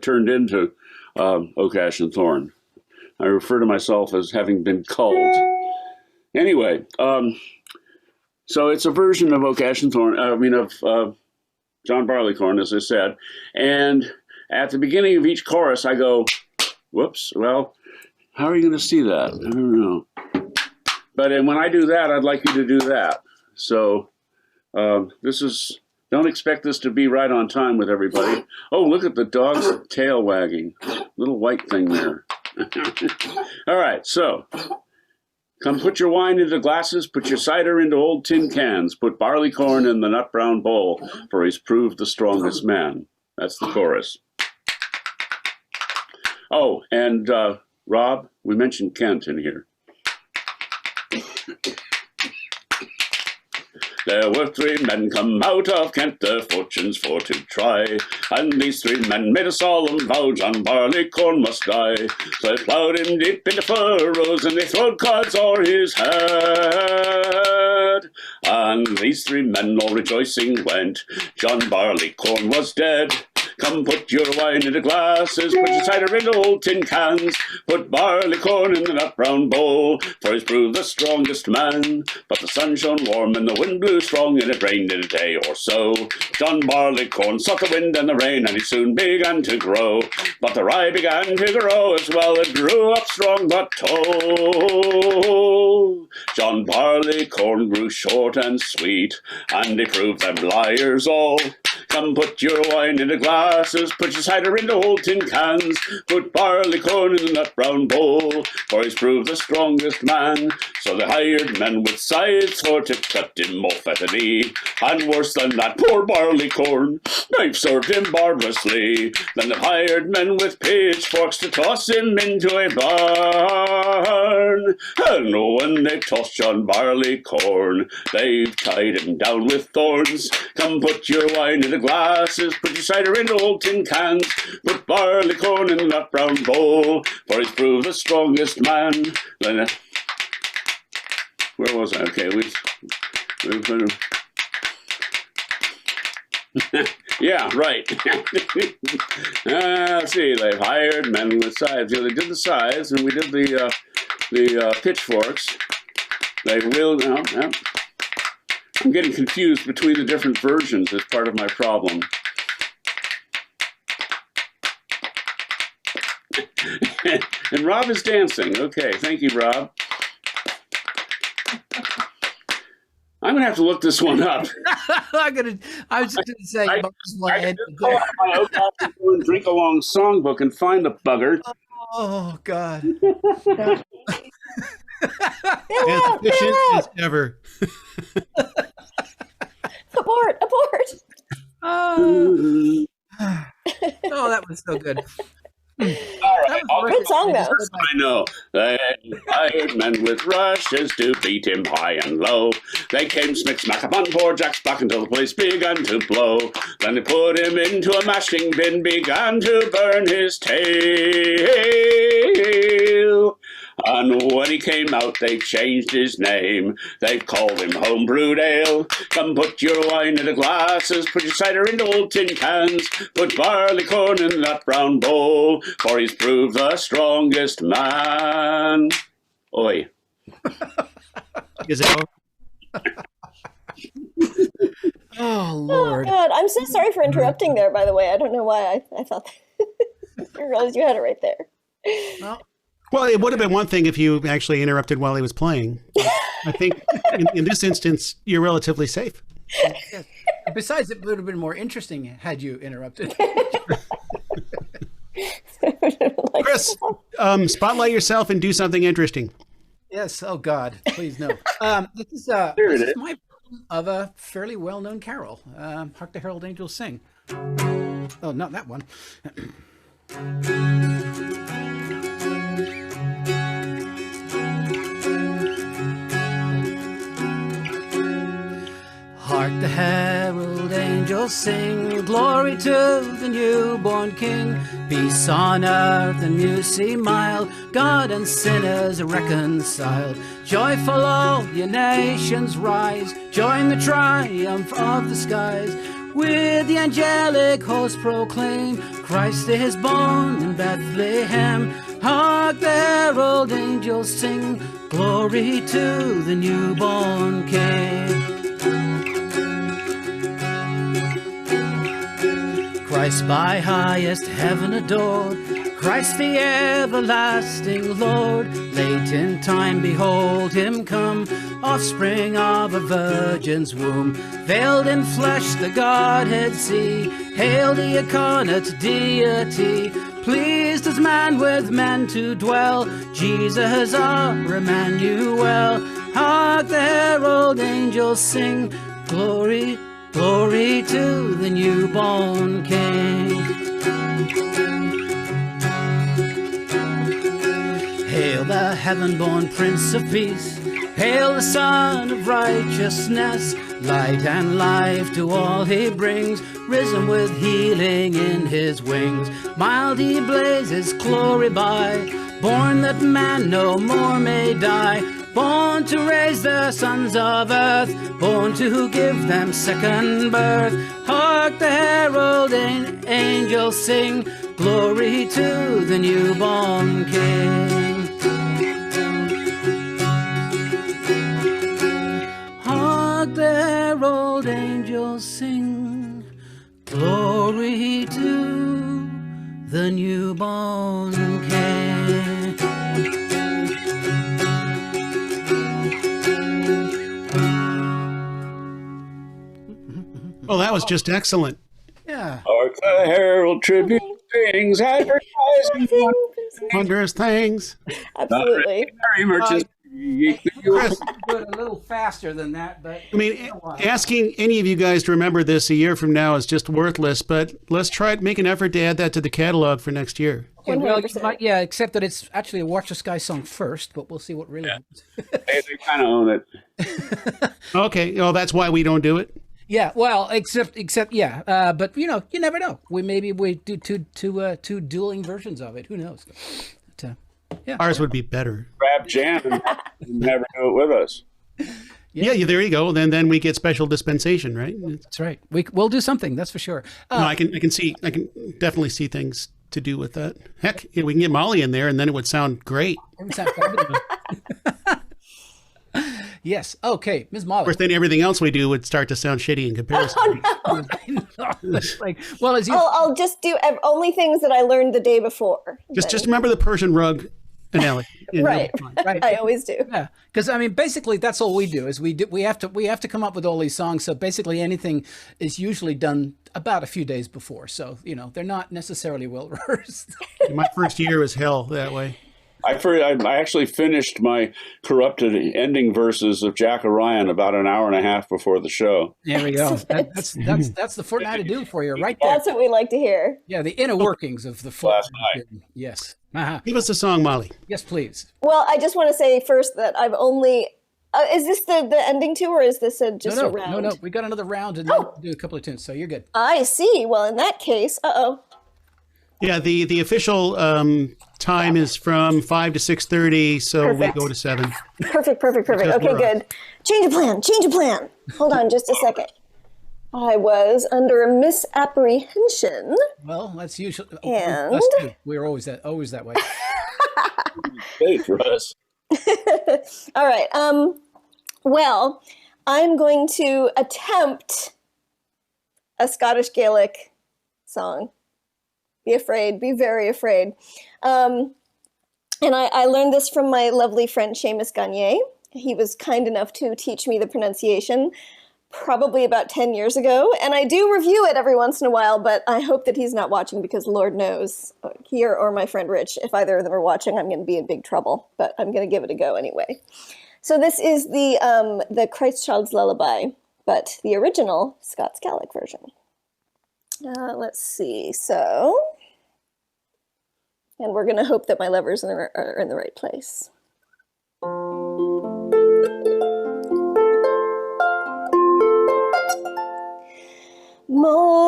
Speaker 3: turned into Oak, Ash, and Thorn. I refer to myself as having been culled. Anyway, so it's a version of Oak, Ash, and Thorn, of John Barleycorn, as I said. And at the beginning of each chorus, I go, whoops, well, how are you going to see that? I don't know. But when I do that, I'd like you to do that. So don't expect this to be right on time with everybody. Oh, look at the dog's tail wagging. Little white thing there. All right, so come put your wine into glasses, put your cider into old tin cans, put barleycorn in the nut brown bowl, for he's proved the strongest man. That's the chorus. Oh, and Rob, we mentioned Kent in here. There were 3 men come out of Kent, their fortunes for to try. And these 3 men made a solemn vow, John Barleycorn must die. So they ploughed him deep into furrows, and they throwed cards o'er his head. And these 3 men all rejoicing went, John Barleycorn was dead. Come put your wine into glasses, put your cider into old tin cans, put barleycorn in the nut brown bowl, for he's proved the strongest man. But the sun shone warm and the wind blew strong, and it rained in a day or so. John Barleycorn sought the wind and the rain, and he soon began to grow. But the rye began to grow as well, it grew up strong but tall. John Barleycorn grew short and sweet, and he proved them liars all. Come put your wine into glasses, put your cider into old tin cans, put barleycorn in the nut brown bowl, for he's proved the strongest man. So they hired men with scythes for to cut him off at the knee, and worse than that, poor barleycorn, they've served him barbarously. Then they've hired men with pitchforks to toss him into a barn, and when they've tossed John Barleycorn, they've tied him down with thorns. Come put your wine into glasses, put your cider into old tin cans, put barleycorn in the nut brown bowl, for he's proved the strongest man. Then, where was I? Okay, yeah, right. Let's see, they've hired men with scythes. Yeah, they did the scythes, and we did the pitchforks. They will now. Yeah. I'm getting confused between the different versions as part of my problem. And Rob is dancing. Okay, thank you, Rob. I'm going to have to look this one up.
Speaker 1: I was just going to say,
Speaker 3: I can just pull out my Oak, Ash, and Thorn Drink Along songbook and find the bugger.
Speaker 1: Oh, God.
Speaker 2: As efficient as ever.
Speaker 4: Abort!
Speaker 1: Oh, that was so good.
Speaker 4: Good song, though.
Speaker 3: I know. They hired men with rushes to beat him high and low. They came smack upon poor Jack's back until the place began to blow. Then they put him into a mashing bin, began to burn his tail. And when he came out, they changed his name. They called him Homebrewed Ale. Come put your wine in the glasses, put your cider in the old tin cans, put barley corn in that brown bowl, for he's proved the strongest man. Oi.
Speaker 2: Is it?
Speaker 1: Oh,
Speaker 4: Oh
Speaker 1: Lord.
Speaker 4: God, I'm so sorry for interrupting there. By the way, I don't know why I thought that. I realized you had it right there.
Speaker 2: Well, it would have been one thing if you actually interrupted while he was playing. But I think in this instance, you're relatively safe.
Speaker 1: Yes. Besides, it would have been more interesting had you interrupted.
Speaker 2: Chris, spotlight yourself and do something interesting.
Speaker 1: Yes. Oh God, please no. This is my version of a fairly well-known carol. Hark the Herald Angels Sing. Oh, not that one. Hark the herald angels sing, glory to the newborn King. Peace on earth and mercy mild, God and sinners reconciled. Joyful all ye nations rise, join the triumph of the skies. With the angelic host proclaim, Christ is born in Bethlehem. Hark the herald angels sing, glory to the newborn King. Christ by highest heaven adored, Christ the everlasting Lord. Late in time behold him come, offspring of a virgin's womb. Veiled in flesh the Godhead see, hail the incarnate deity. Pleased as man with men to dwell, Jesus our Emmanuel. Hark the herald angels sing, glory, glory to the newborn King. Hail the heaven-born Prince of Peace, hail the Son of Righteousness. Light and life to all he brings, risen with healing in his wings. Mild he blazes glory by, born that man no more may die. Born to raise the sons of earth, born to give them second birth. Hark the herald angels sing, glory to the newborn King. Hark the herald angels sing, glory to the newborn King.
Speaker 2: Well, that was just excellent.
Speaker 1: Yeah.
Speaker 3: Hark the herald tribute sings, advertising
Speaker 2: Wondrous things.
Speaker 4: Absolutely.
Speaker 3: merry merchants.
Speaker 2: Chris,
Speaker 1: Do it a little faster than that, but
Speaker 2: I mean, asking any of you guys to remember this a year from now is just worthless, but let's try to make an effort to add that to the catalog for next year.
Speaker 1: okay, well,
Speaker 4: 100%.
Speaker 1: yeah, except that it's actually a Watch the Sky song first, but we'll see what really happens.
Speaker 3: They kind of own it.
Speaker 2: Okay, well, that's why we don't do it.
Speaker 1: Yeah, well, except yeah, but you know, you never know. We do two dueling versions of it. Who knows? But, yeah,
Speaker 2: Ours would be better.
Speaker 3: Grab jam and never do it with us.
Speaker 2: Yeah, there you go. Then we get special dispensation, right?
Speaker 1: that's right. We'll do something. That's for sure.
Speaker 2: No, I can definitely see things to do with that. Heck, we can get Molly in there, and then it would sound great.
Speaker 1: Yes. Okay, Ms.
Speaker 2: Of
Speaker 1: Molly.
Speaker 2: course, then everything else we do would start to sound shitty in comparison.
Speaker 1: Like, well, as you
Speaker 4: I'll just do only things that I learned the day before.
Speaker 2: Just remember the Persian rug analogy.
Speaker 4: Right.
Speaker 1: Right.
Speaker 4: I always do.
Speaker 1: Yeah, because I mean, basically, that's all we do. Is we have to come up with all these songs. So basically, anything is usually done about a few days before. So you know, they're not necessarily well rehearsed.
Speaker 2: My first year was hell that way.
Speaker 3: I actually finished my corrupted ending verses of Jack Orion about an hour and a half before the show.
Speaker 1: There we go. That's the Fortnight of Doom for you, right there.
Speaker 4: That's what we like to hear.
Speaker 1: Yeah, the inner workings of the
Speaker 3: Last
Speaker 1: Fortnight.
Speaker 3: night.
Speaker 1: Yes. Uh-huh.
Speaker 2: Give us a song, Molly.
Speaker 1: Yes, please.
Speaker 4: Well, I just want to say first that I've only. Is this the ending too, or is this just a round?
Speaker 1: No. We got another round and then we'll do a couple of tunes, so you're good.
Speaker 4: I see. Well, in that case,
Speaker 2: Yeah, the official time is from 5 to 6:30, so
Speaker 4: Perfect.
Speaker 2: we go to 7.
Speaker 4: Perfect.
Speaker 2: Because
Speaker 4: Okay,
Speaker 2: we're
Speaker 4: good. Change of plan. Hold on just a second. I was under a misapprehension.
Speaker 1: Well, that's usually
Speaker 4: And-
Speaker 1: us too. We're always that way.
Speaker 3: Hey, for us.
Speaker 4: All right. Well, I'm going to attempt a Scottish Gaelic song. Be afraid. Be very afraid. And I learned this from my lovely friend Seamus Gagne. He was kind enough to teach me the pronunciation probably about 10 years ago. And I do review it every once in a while, but I hope that he's not watching because Lord knows, he or my friend Rich, if either of them are watching, I'm going to be in big trouble. But I'm going to give it a go anyway. So this is the Christ Child's Lullaby, but the original Scots Gaelic version. Let's see. So, and we're going to hope that my levers are in the right place.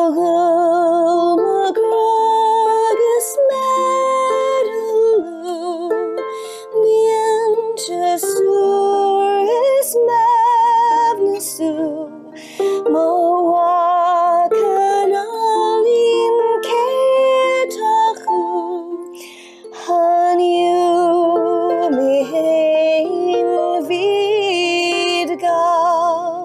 Speaker 4: Mogul Magragus Medalu Mienchasuris Mavnasu Mowakanalin Ketahu Hanyu Mihain Vidgal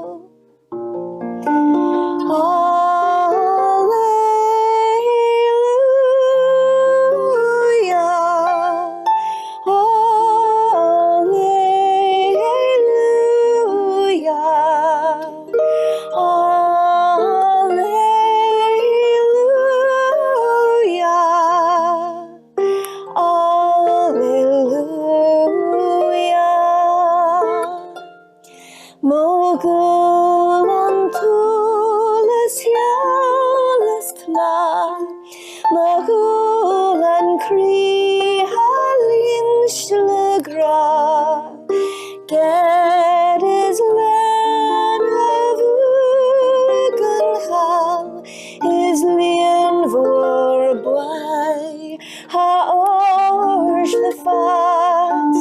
Speaker 4: Magulan Cree Halin Schlegra Get is land of Uganhal is Lian Vorbwai Ha Orsh the Fas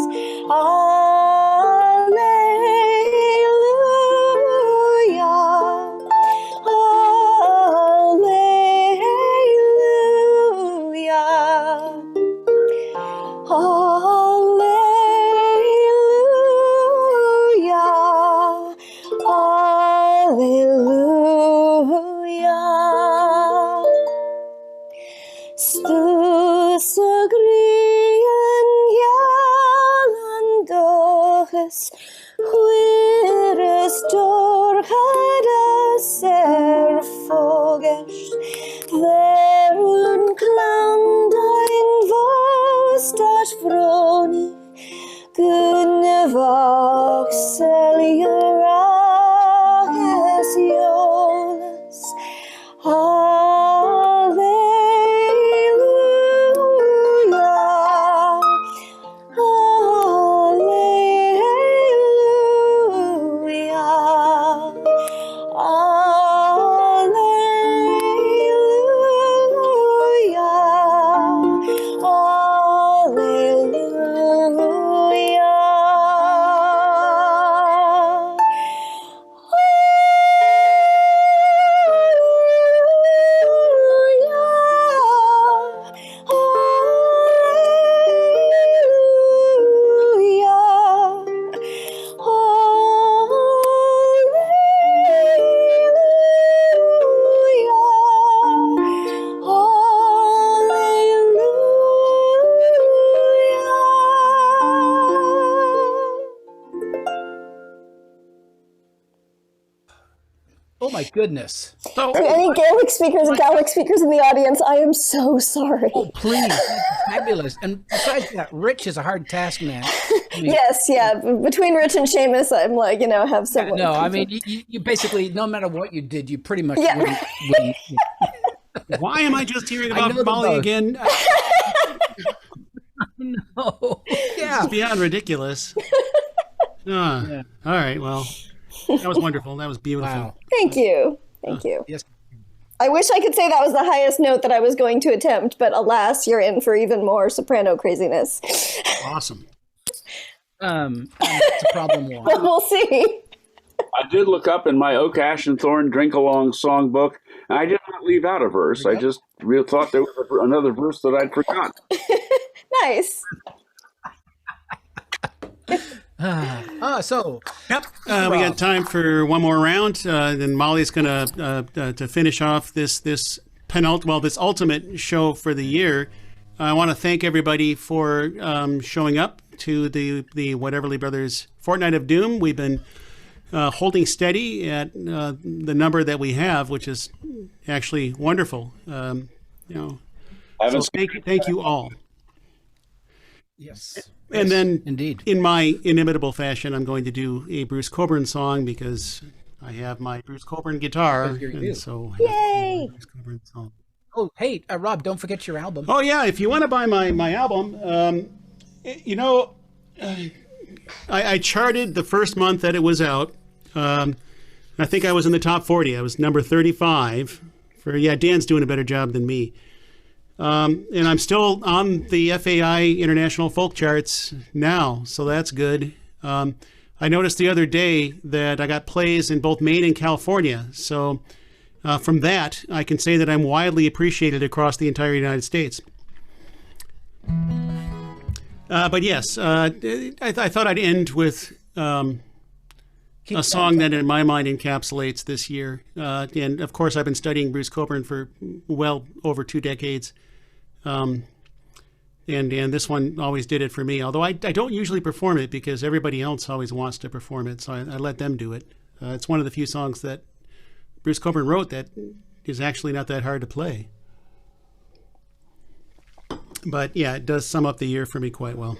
Speaker 4: Huiris dorgadas fogesh Verun klandain vostat vroni Gunnevach selierages ioles
Speaker 1: Oh my goodness.
Speaker 2: So,
Speaker 4: To any Gaelic speakers and Gaelic speakers in the audience, I am so sorry.
Speaker 1: Oh, please. That's fabulous. And besides that, Rich is a hard task man. I mean,
Speaker 4: Yes, yeah. Between Rich and Seamus, I'm like, have someone.
Speaker 1: no, I mean, you basicly, no matter what you did, you pretty much
Speaker 4: Yeah.
Speaker 1: wouldn't.
Speaker 2: why am I just hearing
Speaker 1: I know
Speaker 2: about
Speaker 1: them
Speaker 2: Molly
Speaker 1: both.
Speaker 2: again?
Speaker 1: No. Yeah.
Speaker 2: It's beyond ridiculous.
Speaker 1: Yeah.
Speaker 2: All right, well, that was wonderful. That was beautiful.
Speaker 1: Wow.
Speaker 4: Thank you. Thank you.
Speaker 1: Yes.
Speaker 4: I wish I could say that was the highest note that I was going to attempt, but alas, you're in for even more soprano craziness.
Speaker 2: Awesome.
Speaker 1: That's a problem one.
Speaker 4: We'll see.
Speaker 3: I did look up in my Oak, Ash, and Thorn Drink Along songbook, and I did not leave out a verse. I just thought there was another verse that I'd forgotten.
Speaker 4: Nice.
Speaker 1: So
Speaker 2: Yep. We got time for one more round. Then Molly's going to finish off this ultimate show for the year. I want to thank everybody for showing up to the Whateverly Brothers Fortnight of Doom. We've been holding steady at the number that we have, which is actually wonderful. So thank you all.
Speaker 1: yes.
Speaker 2: And then,
Speaker 1: Indeed.
Speaker 2: in my inimitable fashion, I'm going to do a Bruce Cockburn song because I have my Bruce Cockburn guitar, and so I have
Speaker 4: Yay!
Speaker 2: a Bruce Cockburn song.
Speaker 1: Oh, hey, Rob, don't forget your album.
Speaker 2: Oh yeah, if you want to buy my album, I charted the first month that it was out. I think I was in the top 40. I was number 35. Dan's doing a better job than me. And I'm still on the FAI International Folk Charts now, so that's good. I noticed the other day that I got plays in both Maine and California. So from that, I can say that I'm widely appreciated across the entire United States. But yes, I thought I'd end with a song that in my mind encapsulates this year. And of course, I've been studying Bruce Cockburn for well over 2 decades. And this one always did it for me, although I don't usually perform it because everybody else always wants to perform it, so I let them do it. It's one of the few songs that Bruce Cockburn wrote that is actually not that hard to play. But yeah, it does sum up the year for me quite well.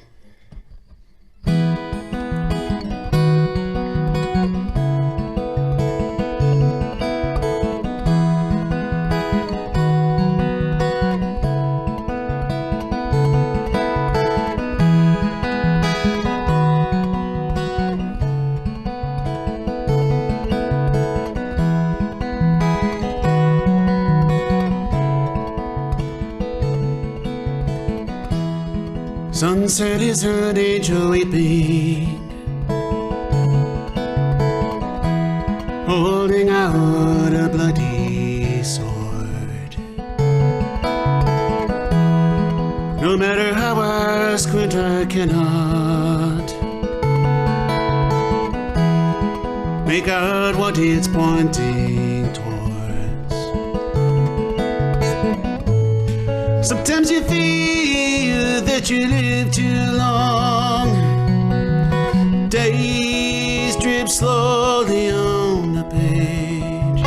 Speaker 2: Sunset is an angel weeping, holding out a bloody sword. No matter how I squint, I cannot make out what it's pointing towards. Sometimes you feel that you live too long. Days drip slowly on the page.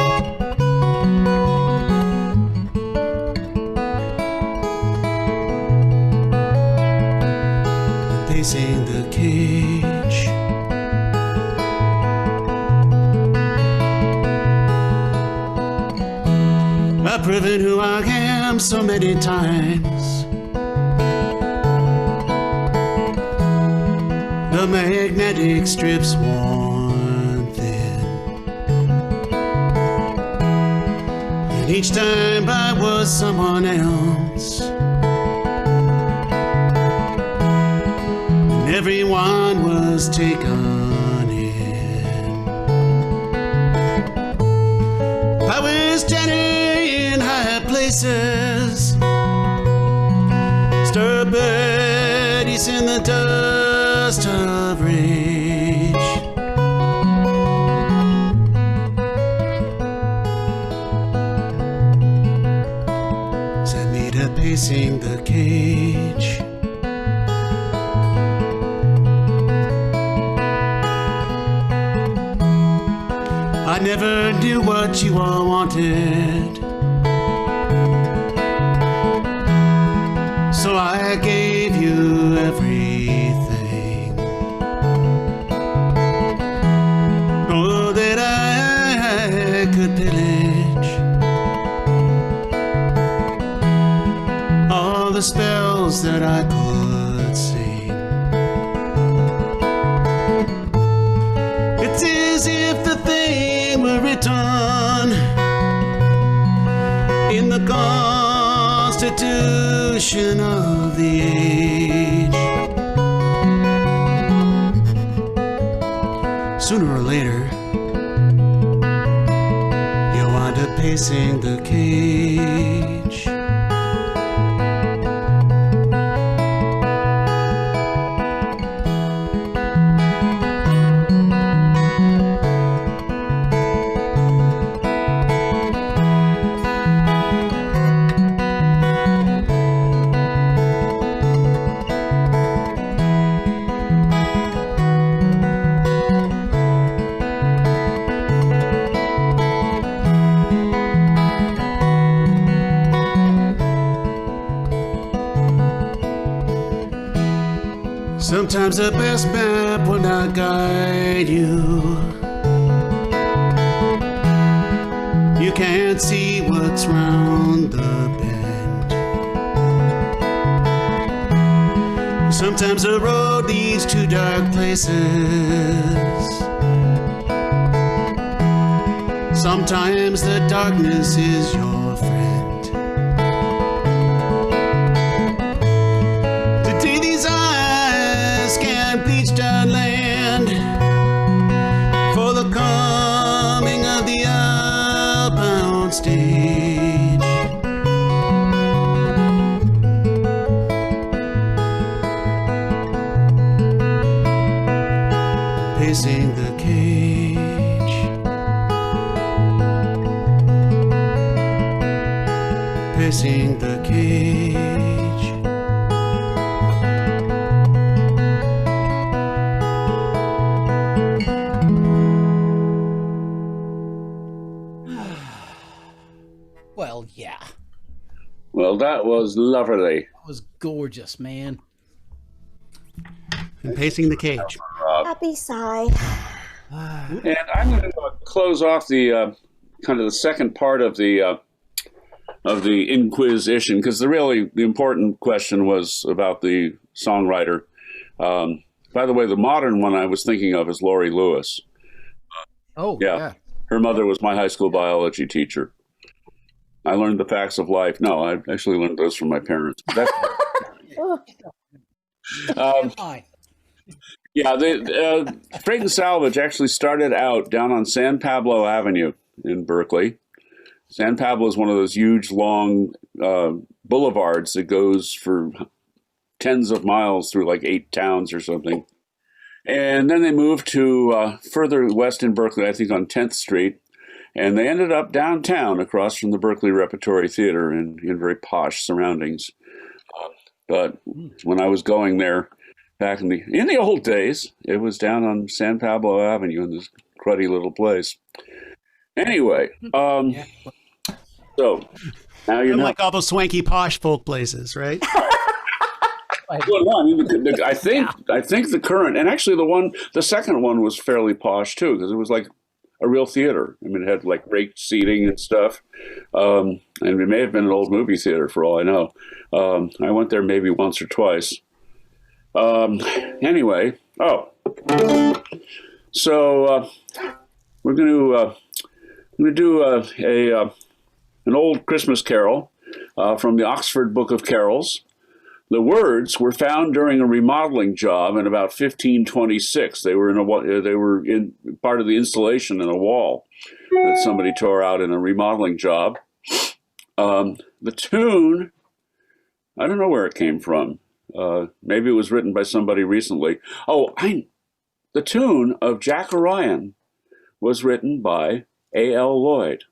Speaker 2: Pacing the cage. I've proven who I am so many times. The magnetic strips worn thin, and each time I was someone else, and everyone was taken in. I was standing in high places, stir birdies in the dust of rage. Sent me to pacing the cage. I never knew what you all wanted, so I gave you everything. Oh, that I could pillage all the spells that I could sing. It's as if the thing were written constitution of the age. Sooner or later, you wind up pacing the cage. Sometimes the best map will not guide you. You can't see what's round the bend. Sometimes the road leads to dark places. Sometimes the darkness is your friend. Today these eyes can bleach down land for the coming of the outbound stage. Pacing the cage. Pacing the cage.
Speaker 1: Well, yeah.
Speaker 3: Well, that was lovely.
Speaker 1: That was gorgeous, man.
Speaker 2: And pacing the cage.
Speaker 4: Happy sigh.
Speaker 3: And I'm going to close off the kind of the second part of the Inquisition, because the important question was about the songwriter. By the way, the modern one I was thinking of is Laurie Lewis.
Speaker 1: Oh,
Speaker 3: Yeah.
Speaker 1: yeah.
Speaker 3: Her mother was my high school biology teacher. I learned the facts of life. No, I actually learned those from my parents. That's,
Speaker 1: Fine.
Speaker 3: yeah, the Freight and Salvage actually started out down on San Pablo Avenue in Berkeley. San Pablo is one of those huge, long boulevards that goes for tens of miles through like 8 towns or something. And then they moved to further west in Berkeley, I think on 10th Street. And they ended up downtown across from the Berkeley Repertory Theater in very posh surroundings. But when I was going there back in the old days, it was down on San Pablo Avenue in this cruddy little place. Anyway, so now you know.
Speaker 2: Like all those swanky posh folk places, right?
Speaker 3: Well, no, I mean, I think the current, and actually the second one was fairly posh too, because it was like a real theater. I mean, it had like raked seating and stuff, and it may have been an old movie theater for all I know. I went there maybe once or twice. Anyway, so we're going to do an old Christmas carol from the Oxford Book of Carols. The words were found during a remodeling job in about 1526. They were in part of the installation in a wall that somebody tore out in a remodeling job. The tune, I don't know where it came from. Maybe it was written by somebody recently. The tune of Jack Orion was written by A.L. Lloyd.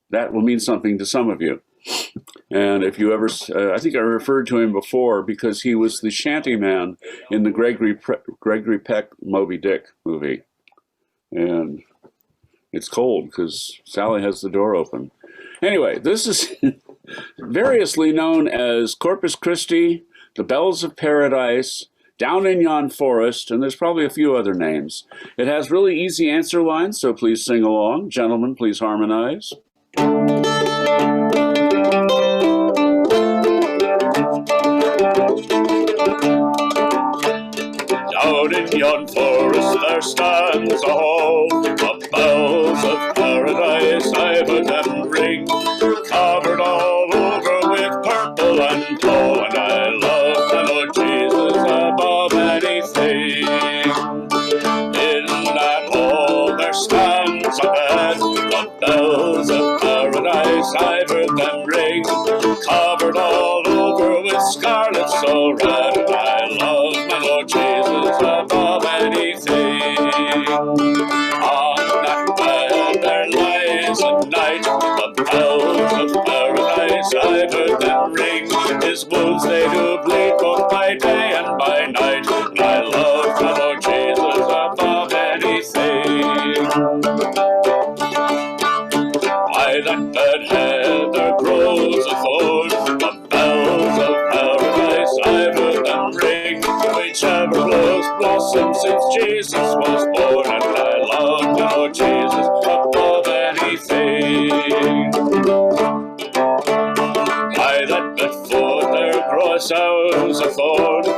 Speaker 3: That will mean something to some of you. And if you ever, I think I referred to him before because he was the shanty man in the Gregory Peck Moby Dick movie. And it's cold because Sally has the door open. Anyway, this is variously known as Corpus Christi, The Bells of Paradise, Down in Yon Forest, and there's probably a few other names. It has really easy answer lines, so please sing along. Gentlemen, please harmonize.
Speaker 6: Down in yon forest there stands a hall of bells of paradise. I've a them ring, covered all red, and I love my Lord Jesus above anything. On that bed there lies a knight, the bells of paradise I've heard them ring. His wounds they do bleed both by day and by night, and I love my Lord Jesus above anything. By that bed head there grows a thorn, the bells of paradise I've heard them ring. Whichever blows blossom since Jesus was born, and I love my Lord Jesus above anything. By that bed foot there grows sounds of thorn, the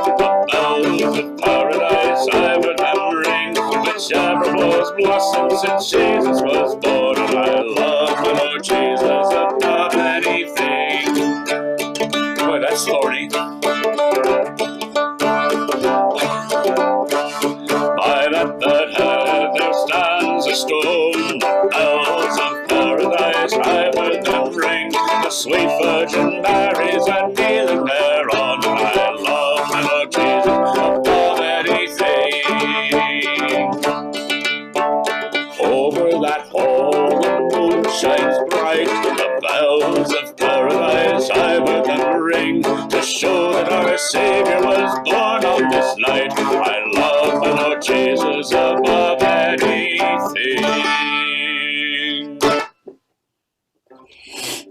Speaker 6: bells of paradise I've heard them ring. Whichever blows blossom since Jesus was born, and I love my Lord Jesus above anything. Boy, that's thorny. By that bed head there stands a stone, bells of paradise I've heard them ring. The sweet Virgin Mary's a kneeling thereon, and I love my Lord Jesus above anything. Over that hall the moon shines bright, the bells of paradise I've heard them ring, to show that our Savior was born on this night. I love my Lord Jesus above anything.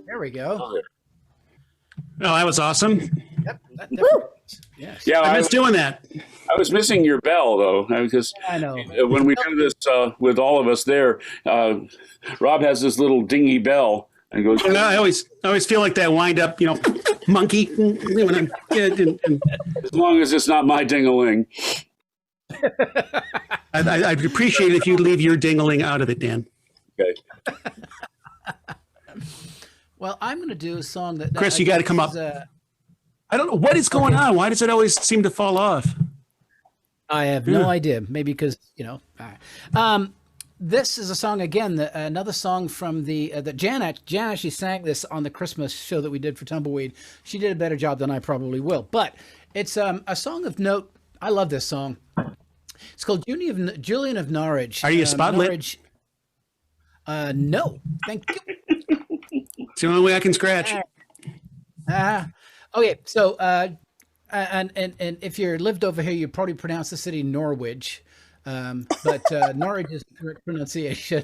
Speaker 1: There we go.
Speaker 2: Oh, that was awesome.
Speaker 1: Yep. That definitely is. Yes.
Speaker 3: Yeah,
Speaker 2: I miss doing that.
Speaker 3: I was missing your bell though, because
Speaker 1: I know.
Speaker 3: when we do this with all of us there, Rob has this little dingy bell and goes.
Speaker 2: And I always feel like that wind up, monkey. When I'm,
Speaker 3: As long as it's not my ding-a-ling.
Speaker 2: I'd appreciate it if you'd leave your dingling out of it, Dan.
Speaker 3: Okay.
Speaker 1: Well, I'm going to do a song that
Speaker 2: Chris, you got to come up. I don't know what is going on. Why does it always seem to fall off?
Speaker 1: I have no idea. Maybe because this is a song again. Another song from that Jan actually sang this on the Christmas show that we did for Tumbleweed. She did a better job than I probably will. But it's a song of note. I love this song. It's called Julian of Norwich.
Speaker 2: Are you a spotlit?
Speaker 1: Norwich. No, thank you.
Speaker 2: It's the only way I can scratch.
Speaker 1: Okay, so and if you're lived over here, you probably pronounce the city Norwich, but Norwich is the correct pronunciation.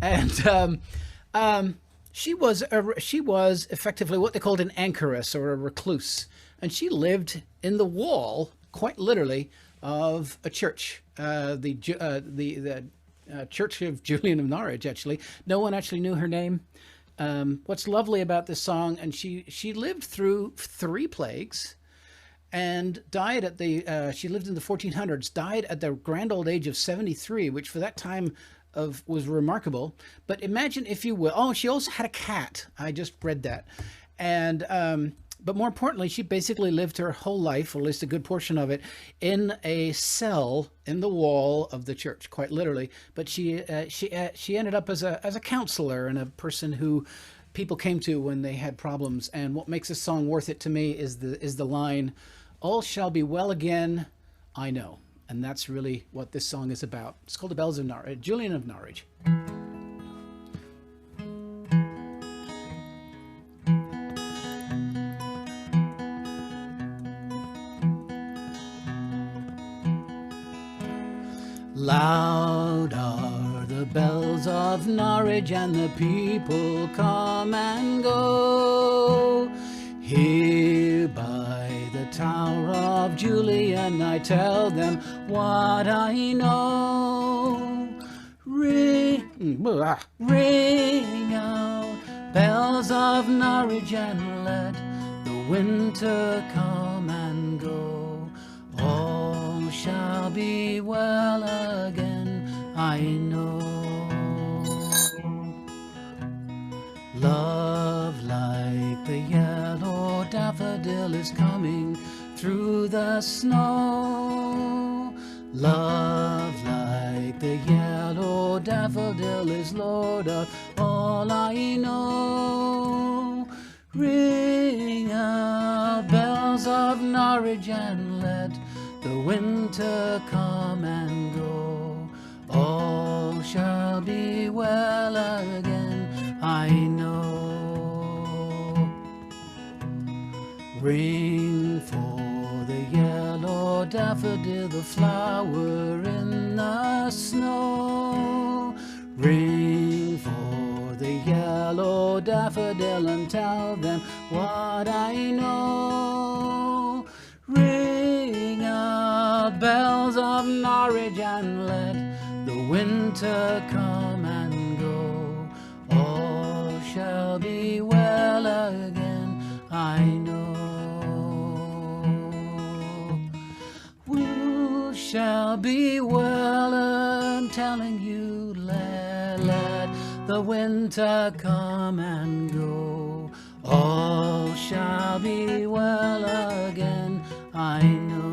Speaker 1: And she was effectively what they called an anchoress or a recluse, and she lived in the wall, quite literally, of a church, the Church of Julian of Norwich. Actually, no one actually knew her name. What's lovely about this song, and she lived through 3 plagues and died at she lived in the 1400s, died at the grand old age of 73, which for that time was remarkable. But imagine, if you will, she also had a cat. I just read that. And, but more importantly, she basically lived her whole life, or at least a good portion of it, in a cell in the wall of the church, quite literally. But she ended up as a counselor and a person who people came to when they had problems. And what makes this song worth it to me is the line, "All shall be well again, I know." And that's really what this song is about. It's called The Bells of Norwich, Julian of Norwich. Loud are the bells of Norwich, and the people come and go. Here by the Tower of Julian I tell them what I know. Ring out, bells of Norwich, and let the winter come and go. All shall be well again, I know. Love like the yellow daffodil is coming through the snow. Love like the yellow daffodil is Lord of all I know. Ring out, bells of of Norwich and let the winter come and go. All shall be well again, I know. Ring for the yellow daffodil, the flower in the snow. Ring for the yellow daffodil and tell them what I know. Ring out bells of Norwich and let the winter come and go. All shall be well again, I know. All shall be well, I'm telling you, let the winter come and go. All shall be well again, I know.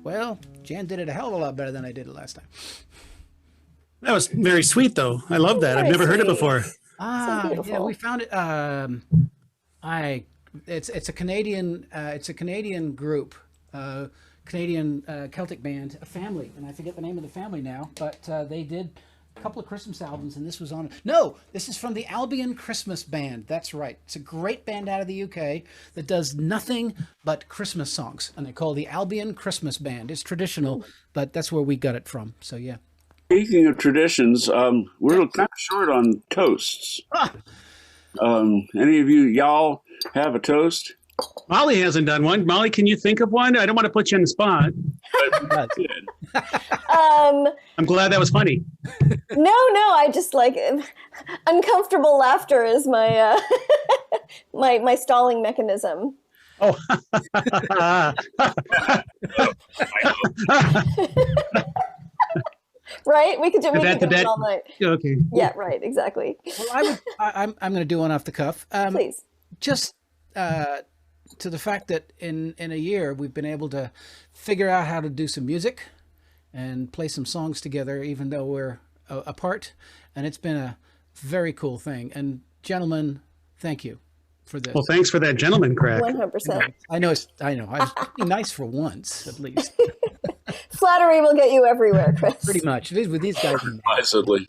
Speaker 1: Well, Jan did it a hell of a lot better than I did it last time.
Speaker 2: That was very sweet, though. I love that. I've never heard it before.
Speaker 1: Yeah, we found it. It's a Canadian group, Canadian Celtic band, a family, and I forget the name of the family now. But they did a couple of Christmas albums, and this was on. No, this is from the Albion Christmas Band. That's right. It's a great band out of the UK that does nothing but Christmas songs, and they call the Albion Christmas Band. It's traditional, but that's where we got it from. So yeah.
Speaker 3: Speaking of traditions, we're kind of short on toasts. Any of y'all have a toast?
Speaker 2: Molly hasn't done one. Molly, can you think of one? I don't want to put you on the spot. I'm glad that was funny.
Speaker 4: No, I just like uncomfortable laughter is my my stalling mechanism.
Speaker 2: Oh.
Speaker 4: Right? We could do it all night.
Speaker 2: Okay.
Speaker 4: Yeah, right, exactly.
Speaker 1: Well, I'm going to do one off the cuff.
Speaker 4: Please.
Speaker 1: Just to the fact that in a year we've been able to figure out how to do some music and play some songs together, even though we're apart, and it's been a very cool thing. And gentlemen, thank you for this.
Speaker 2: Well, thanks for that gentleman crack.
Speaker 4: 100%.
Speaker 1: I know. I was being nice for once, at least.
Speaker 4: Flattery will get you everywhere, Chris.
Speaker 1: Pretty much. It is with these guys.
Speaker 3: Decidedly.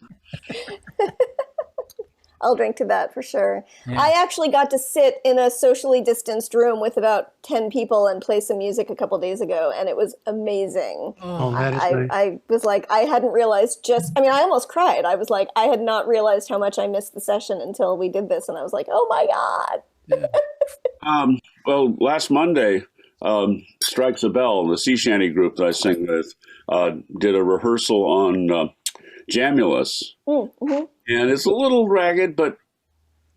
Speaker 4: I'll drink to that for sure.
Speaker 1: Yeah.
Speaker 4: I actually got to sit in a socially distanced room with about 10 people and play some music a couple days ago, and it was amazing.
Speaker 2: Oh, that is nice.
Speaker 4: I was like, I hadn't realized I almost cried. I was like, I had not realized how much I missed the session until we did this, and I was like, oh my God.
Speaker 1: Yeah.
Speaker 3: Well, last Monday, Strikes a Bell, the sea shanty group that I sing with, did a rehearsal on Jamulus. Mm-hmm. And it's a little ragged, but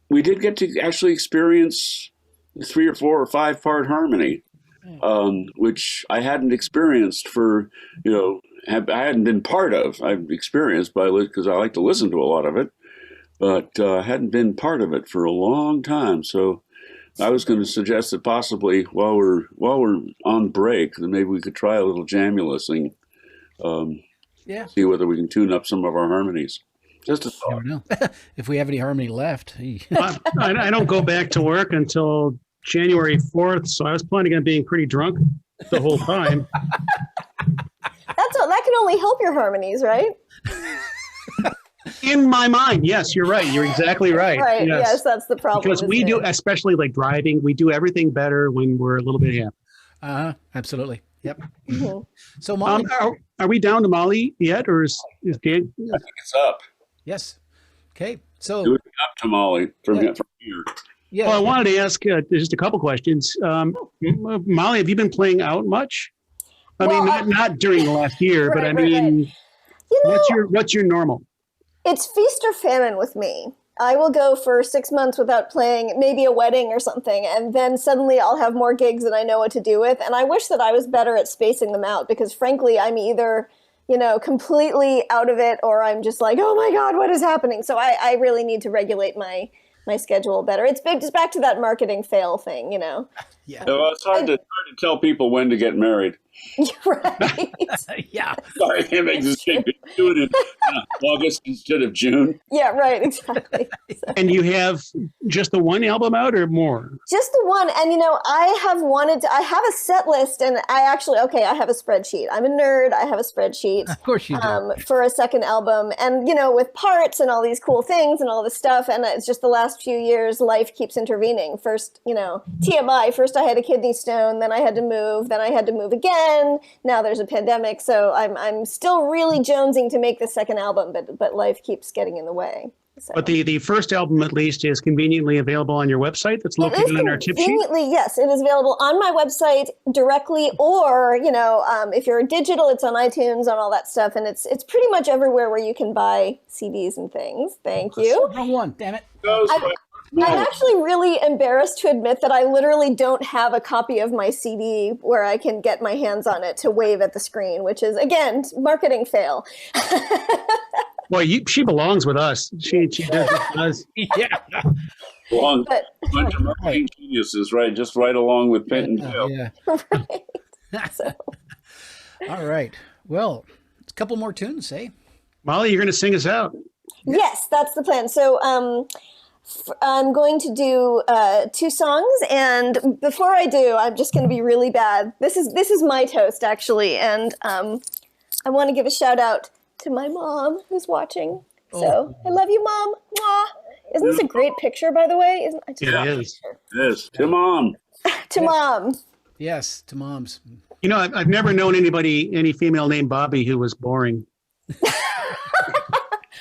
Speaker 3: we did get to actually experience 3 or 4 or 5 part harmony, which I hadn't experienced I hadn't been part of. I've experienced because I like to listen to a lot of it, but hadn't been part of it for a long time. So I was going to suggest that possibly while we're on break, then maybe we could try a little Jamulusing. See whether we can tune up some of our harmonies. Just a thought.
Speaker 1: I don't know. If we have any harmony left.
Speaker 2: I don't go back to work until January 4th, so I was planning on being pretty drunk the whole time.
Speaker 4: That can only help your harmonies, right?
Speaker 2: In my mind, yes, you're right. You're exactly right.
Speaker 4: Right. Yes, that's the problem.
Speaker 2: Because we do, especially like driving, we do everything better when we're a little bit happy.
Speaker 1: Absolutely. Yep.
Speaker 4: Mm-hmm.
Speaker 1: So, Molly,
Speaker 2: are we down to Molly yet, or is Dan?
Speaker 3: I think it's up.
Speaker 1: Yes. Okay. So
Speaker 3: Do it up to Molly from here.
Speaker 1: yeah.
Speaker 2: Well, I wanted to ask just a couple questions. Molly, have you been playing out much? I mean, not during the last year, but I mean, what's your normal?
Speaker 4: It's feast or famine with me. I will go for 6 months without playing, maybe a wedding or something, and then suddenly I'll have more gigs that I know what to do with. And I wish that I was better at spacing them out, because frankly, I'm either, completely out of it, or I'm just like, oh my God, what is happening? So I really need to regulate my schedule better. It's back to that marketing fail thing,
Speaker 1: Yeah.
Speaker 3: It's hard to tell people when to get married.
Speaker 4: Right.
Speaker 1: Yeah.
Speaker 3: Sorry, I can't make this thing. Do it in August instead of June.
Speaker 4: Yeah, right, exactly.
Speaker 2: And you have just the one album out or more?
Speaker 4: Just the one. And, I have a set list, and I have a spreadsheet. I'm a nerd. I have a spreadsheet.
Speaker 1: Of course you do.
Speaker 4: For a second album. And, with parts and all these cool things and all this stuff. And it's just the last few years, life keeps intervening. First, TMI, first I had a kidney stone, then I had to move, then I had to move again. Now there's a pandemic. So I'm still really jonesing to make the second album, but life keeps getting in the way. So.
Speaker 2: But the first album, at least, is conveniently available on your website. That's located on our tip sheet.
Speaker 4: Conveniently, yes, it is available on my website directly, or if you're digital, it's on iTunes, on all that stuff, and it's pretty much everywhere where you can buy CDs and things. Thank you.
Speaker 1: Wrong one, damn it.
Speaker 4: I'm actually really embarrassed to admit that I literally don't have a copy of my CD where I can get my hands on it to wave at the screen, which is, again, marketing fail.
Speaker 2: Boy, she belongs with us. She does.
Speaker 1: Yeah.
Speaker 3: Bunch of marketing geniuses, right? Just right along with Penn and Joe.
Speaker 1: Yeah.
Speaker 4: Right. So.
Speaker 1: All right. Well, a couple more tunes, eh?
Speaker 2: Molly, you're going to sing us out.
Speaker 4: Yes, that's the plan. So I'm going to do 2 songs, and before I do, I'm just going to be really bad. This is my toast, actually, and I want to give a shout out to my mom who's watching. So I love you, Mom. Mwah. Isn't this a great picture, by the way?
Speaker 2: It is.
Speaker 3: Yes, to Mom.
Speaker 4: To Mom.
Speaker 1: Yes, to moms.
Speaker 2: I've never known any female named Bobby who was boring.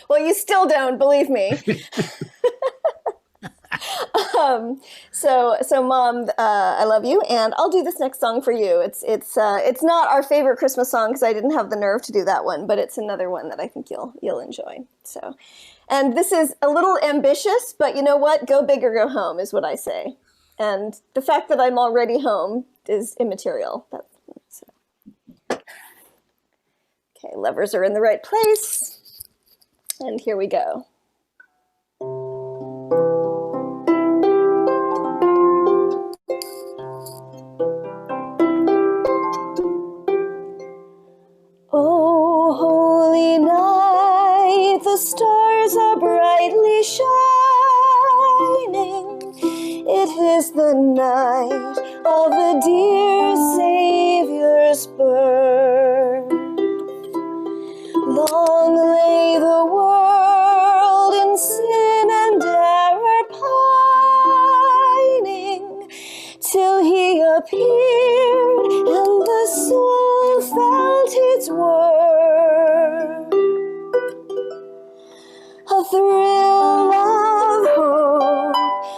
Speaker 4: Well, you still don't, believe me. So Mom, I love you, and I'll do this next song for you. It's not our favorite Christmas song because I didn't have the nerve to do that one, but it's another one that I think you'll enjoy. So, and this is a little ambitious, but you know what? Go big or go home is what I say. And the fact that I'm already home is immaterial. Okay, levers are in the right place, and here we go. Oh, holy night, the stars are brightly shining. It is the night of the dear Savior's birth. Long lay the world in sin and error pining, till he appeared and the soul felt its worth. A thrill of hope,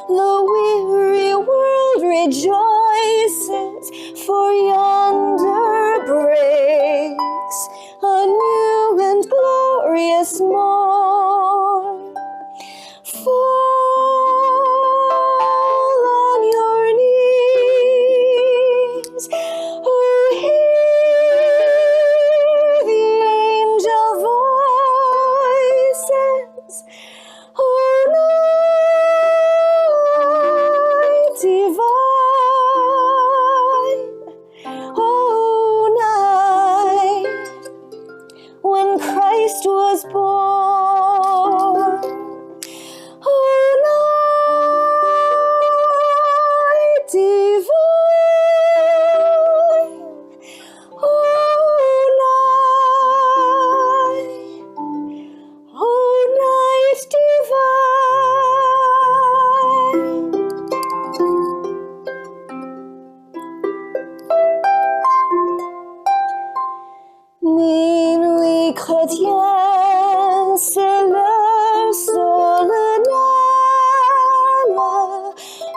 Speaker 4: the weary world rejoices, for yonder breaks a new and glorious morn. Fall on your knees, oh, hear the angel voices, oh, night divine, oh, night when Christ was born, oh, night divine, oh, night divine. Minuit chrétien, c'est l'heure solennelle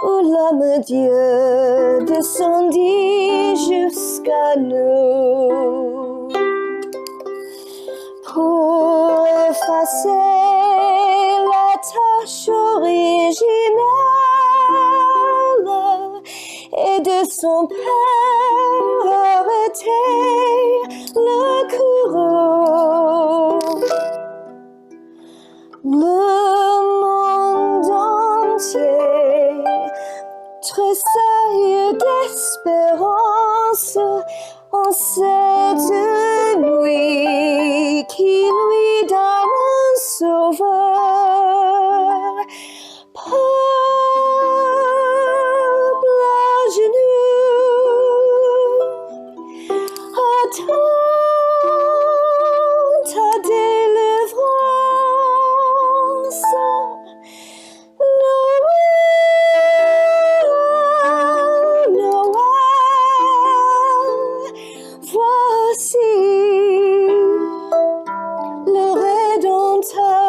Speaker 4: où l'âme Dieu descendit jusqu'à nous pour effacer la tâche originelle et de son Père arrêter le courroux. Le monde entier tressaille d'espérance en lui donne un sauveur. Peuple à genoux, attends ta délivrance. Noël, Noël, voici le Rédempteur.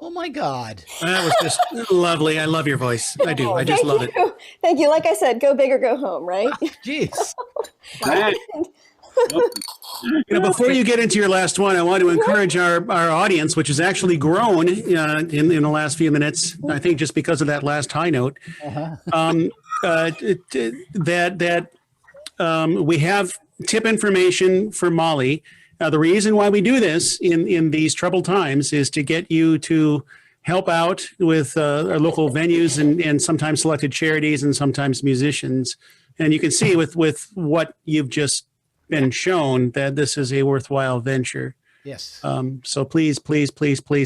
Speaker 1: Oh my God.
Speaker 2: That was just lovely. I love your voice. I do. I just love it.
Speaker 4: Thank you. Like I said, go big or go home, right?
Speaker 1: Jeez.
Speaker 2: Before you get into your last one, I want to encourage our audience, which has actually grown in the last few minutes, I think just because of that last high note, that we have tip information for Molly. The reason why we do this in these troubled times is to get you to help out with our local venues and sometimes selected charities and sometimes musicians. And you can see with what you've just been shown that this is a worthwhile venture.
Speaker 1: Yes.
Speaker 2: So please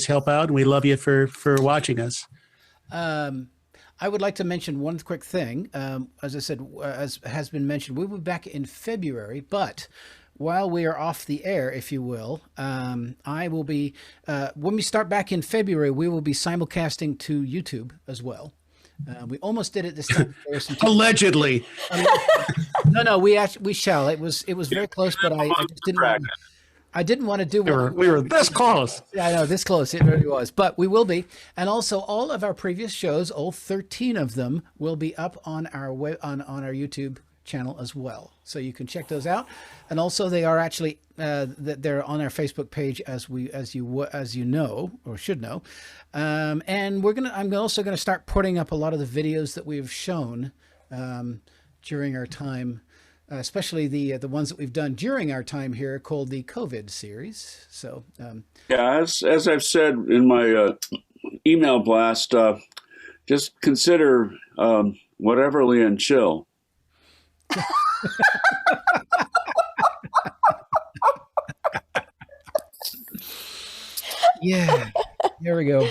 Speaker 2: help out. And we love you for watching us.
Speaker 1: I would like to mention one quick thing. As I said, as has been mentioned, we will be back in February, but while we are off the air, if you will, I will be, when we start back in February, we will be simulcasting to YouTube as well. We almost did it this time.
Speaker 2: Allegedly.
Speaker 1: No, we shall. It was very close, but I didn't want to do what
Speaker 2: we were this close.
Speaker 1: Yeah, I know, this close. It really was. But we will be. And also all of our previous shows, all 13 of them, will be up on our on our YouTube channel as well. So you can check those out. And also they are actually they're on our Facebook page as you know or should know. And I'm also going to start putting up a lot of the videos that we've shown during our time, especially the ones that we've done during our time here called the COVID series. So
Speaker 3: yeah, as I've said in my email blast, just consider whateverly and chill.
Speaker 1: Yeah, there we go.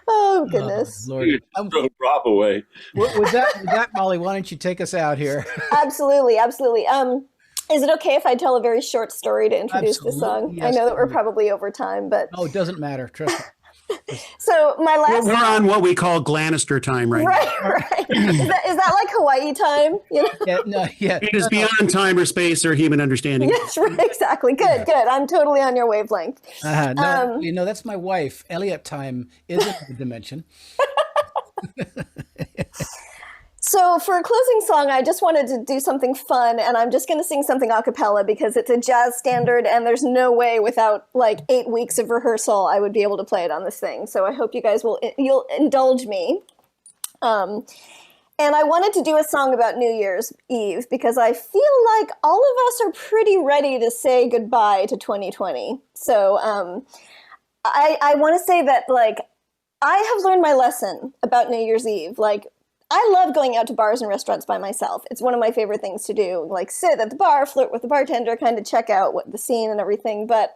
Speaker 4: Oh goodness,
Speaker 1: Lord.
Speaker 3: Throw Rob away.
Speaker 1: With that, Molly, why don't you take us out here?
Speaker 4: Absolutely. Is it okay if I tell a very short story to introduce the song?
Speaker 1: Yes,
Speaker 4: I know that we're probably over time, but
Speaker 1: it doesn't matter. Trust me.
Speaker 4: So my last.
Speaker 2: We're on what we call Glanister time right now.
Speaker 4: Right. Is that like Hawaii time? You know?
Speaker 2: It is beyond time or space or human understanding.
Speaker 4: Yes, right, exactly. Good. I'm totally on your wavelength.
Speaker 1: No, that's my wife. Elliot time isn't the dimension.
Speaker 4: So for a closing song, I just wanted to do something fun, and I'm just going to sing something a cappella because it's a jazz standard, and there's no way without like 8 weeks of rehearsal I would be able to play it on this thing. So I hope you guys you'll indulge me. And I wanted to do a song about New Year's Eve because I feel like all of us are pretty ready to say goodbye to 2020. So I want to say that like I have learned my lesson about New Year's Eve. Like, I love going out to bars and restaurants by myself. It's one of my favorite things to do. Like sit at the bar, flirt with the bartender, kind of check out what the scene and everything. But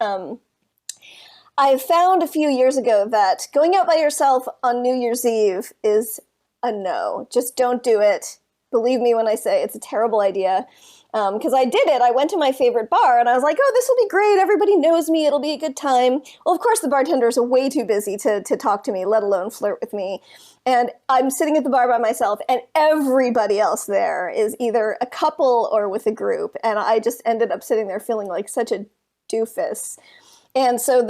Speaker 4: I found a few years ago that going out by yourself on New Year's Eve is a no. Just don't do it. Believe me when I say it's a terrible idea. Because I did it. I went to my favorite bar and I was like, oh, this will be great. Everybody knows me. It'll be a good time. Well, of course, the bartenders are way too busy to talk to me, let alone flirt with me. And I'm sitting at the bar by myself and everybody else there is either a couple or with a group. And I just ended up sitting there feeling like such a doofus. And so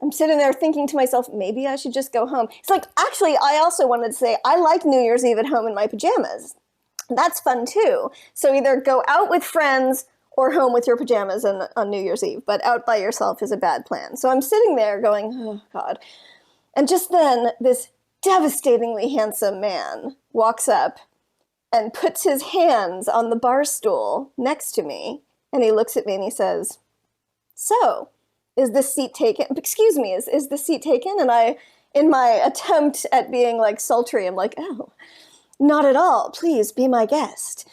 Speaker 4: I'm sitting there thinking to myself, maybe I should just go home. It's like, actually, I also wanted to say, I like New Year's Eve at home in my pajamas. That's fun too. So either go out with friends or home with your pajamas on New Year's Eve, but out by yourself is a bad plan. So I'm sitting there going, oh God. And just then this devastatingly handsome man walks up and puts his hands on the bar stool next to me. And he looks at me and he says, so, is this seat taken? Excuse me, is the seat taken? And I, in my attempt at being like sultry, I'm like, oh, not at all. Please be my guest.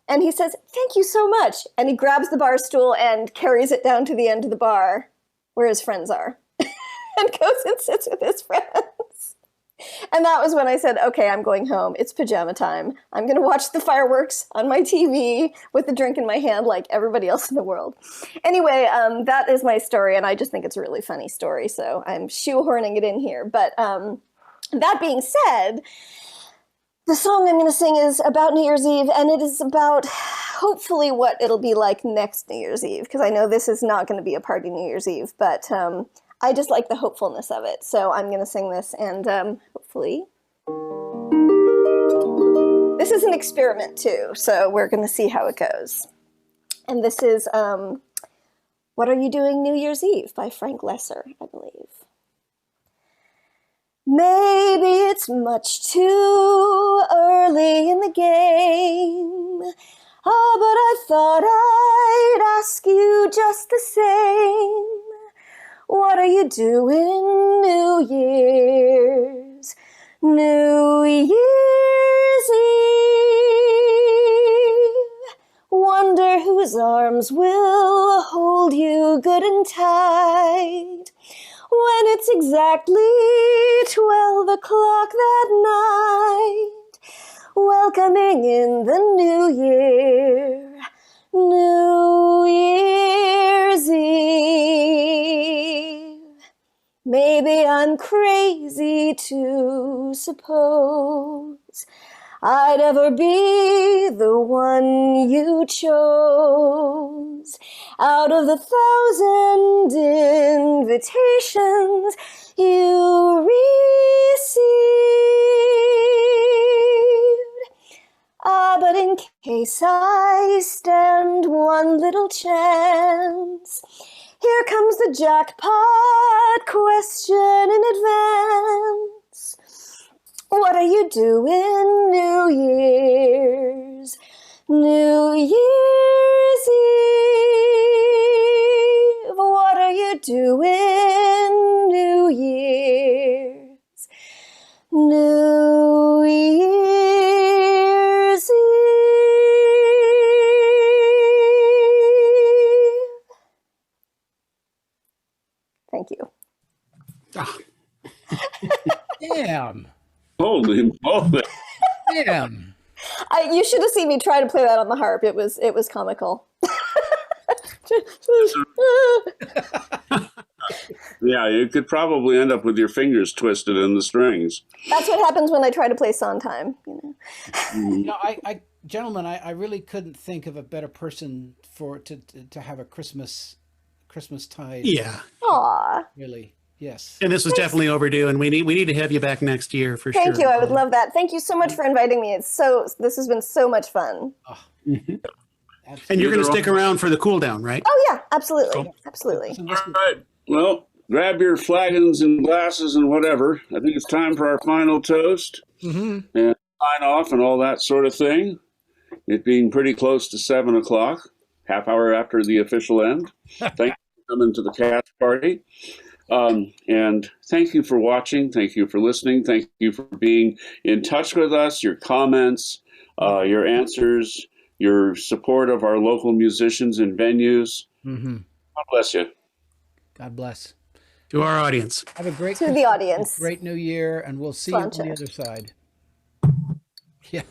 Speaker 4: And he says, thank you so much. And he grabs the bar stool and carries it down to the end of the bar where his friends are and goes and sits with his friends. And that was when I said, okay, I'm going home. It's pajama time. I'm going to watch the fireworks on my TV with a drink in my hand like everybody else in the world. Anyway, that is my story, and I just think it's a really funny story, so I'm shoehorning it in here. But that being said, the song I'm going to sing is about New Year's Eve, and it is about hopefully what it'll be like next New Year's Eve, because I know this is not going to be a party New Year's Eve, but I just like the hopefulness of it. So I'm going to sing this, and hopefully. This is an experiment too, so we're going to see how it goes. And this is What Are You Doing New Year's Eve by Frank Lesser, I believe. Maybe it's much too early in the game, but I thought I'd ask you just the same. What are you doing New Year's? New Year's Eve. Wonder whose arms will hold you good and tight when it's exactly 12 o'clock that night. Welcoming in the new year. New Year's Eve. Maybe I'm crazy to suppose I'd ever be the one you chose. Out of the 1,000 invitations you received. But in case I stand one little chance, here comes the jackpot question in advance. What are you doing New Year's? New Year's Eve. What are you doing New Year's? New Year's Eve. Thank you.
Speaker 1: Damn.
Speaker 3: Holy moly.
Speaker 1: Damn.
Speaker 4: You should have seen me try to play that on the harp. It was comical.
Speaker 3: Yeah, you could probably end up with your fingers twisted in the strings.
Speaker 4: That's what happens when I try to play Sondheim. You know.
Speaker 1: You know, gentlemen, I really couldn't think of a better person to have a Christmas tide.
Speaker 2: Yeah.
Speaker 4: Aw.
Speaker 1: Really. Yes.
Speaker 2: And this was definitely overdue, and we need to have you back next year for sure.
Speaker 4: Thank you. I would love that. Thank you so much for inviting me. This has been so much fun.
Speaker 1: Oh,
Speaker 2: And you're going to stick around for the cool down, right?
Speaker 4: Oh yeah, absolutely.
Speaker 2: Cool.
Speaker 4: Absolutely.
Speaker 3: All right. Well, grab your flagons and glasses and whatever. I think it's time for our final toast and sign off and all that sort of thing. It being pretty close to 7 o'clock, half hour after the official end. Thank you for coming to the cast party. And thank you for watching. Thank you for listening. Thank you for being in touch with us, your comments, your answers, your support of our local musicians and venues. God bless you.
Speaker 1: God bless.
Speaker 2: To our audience.
Speaker 1: Have a great
Speaker 4: To the audience.
Speaker 1: great new year, and we'll see you on the
Speaker 4: Sláinte.
Speaker 1: other side. Yeah.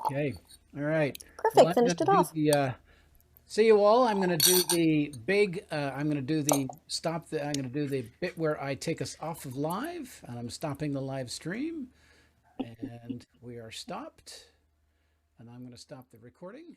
Speaker 1: Okay. All right.
Speaker 4: Perfect.
Speaker 1: I'm
Speaker 4: Finished it
Speaker 1: gonna
Speaker 4: off.
Speaker 1: do see you all. I'm going to do the big. I'm going to do the I'm going to do the bit where I take us off of live, and I'm stopping the live stream, and we are stopped, and I'm going to stop the recording.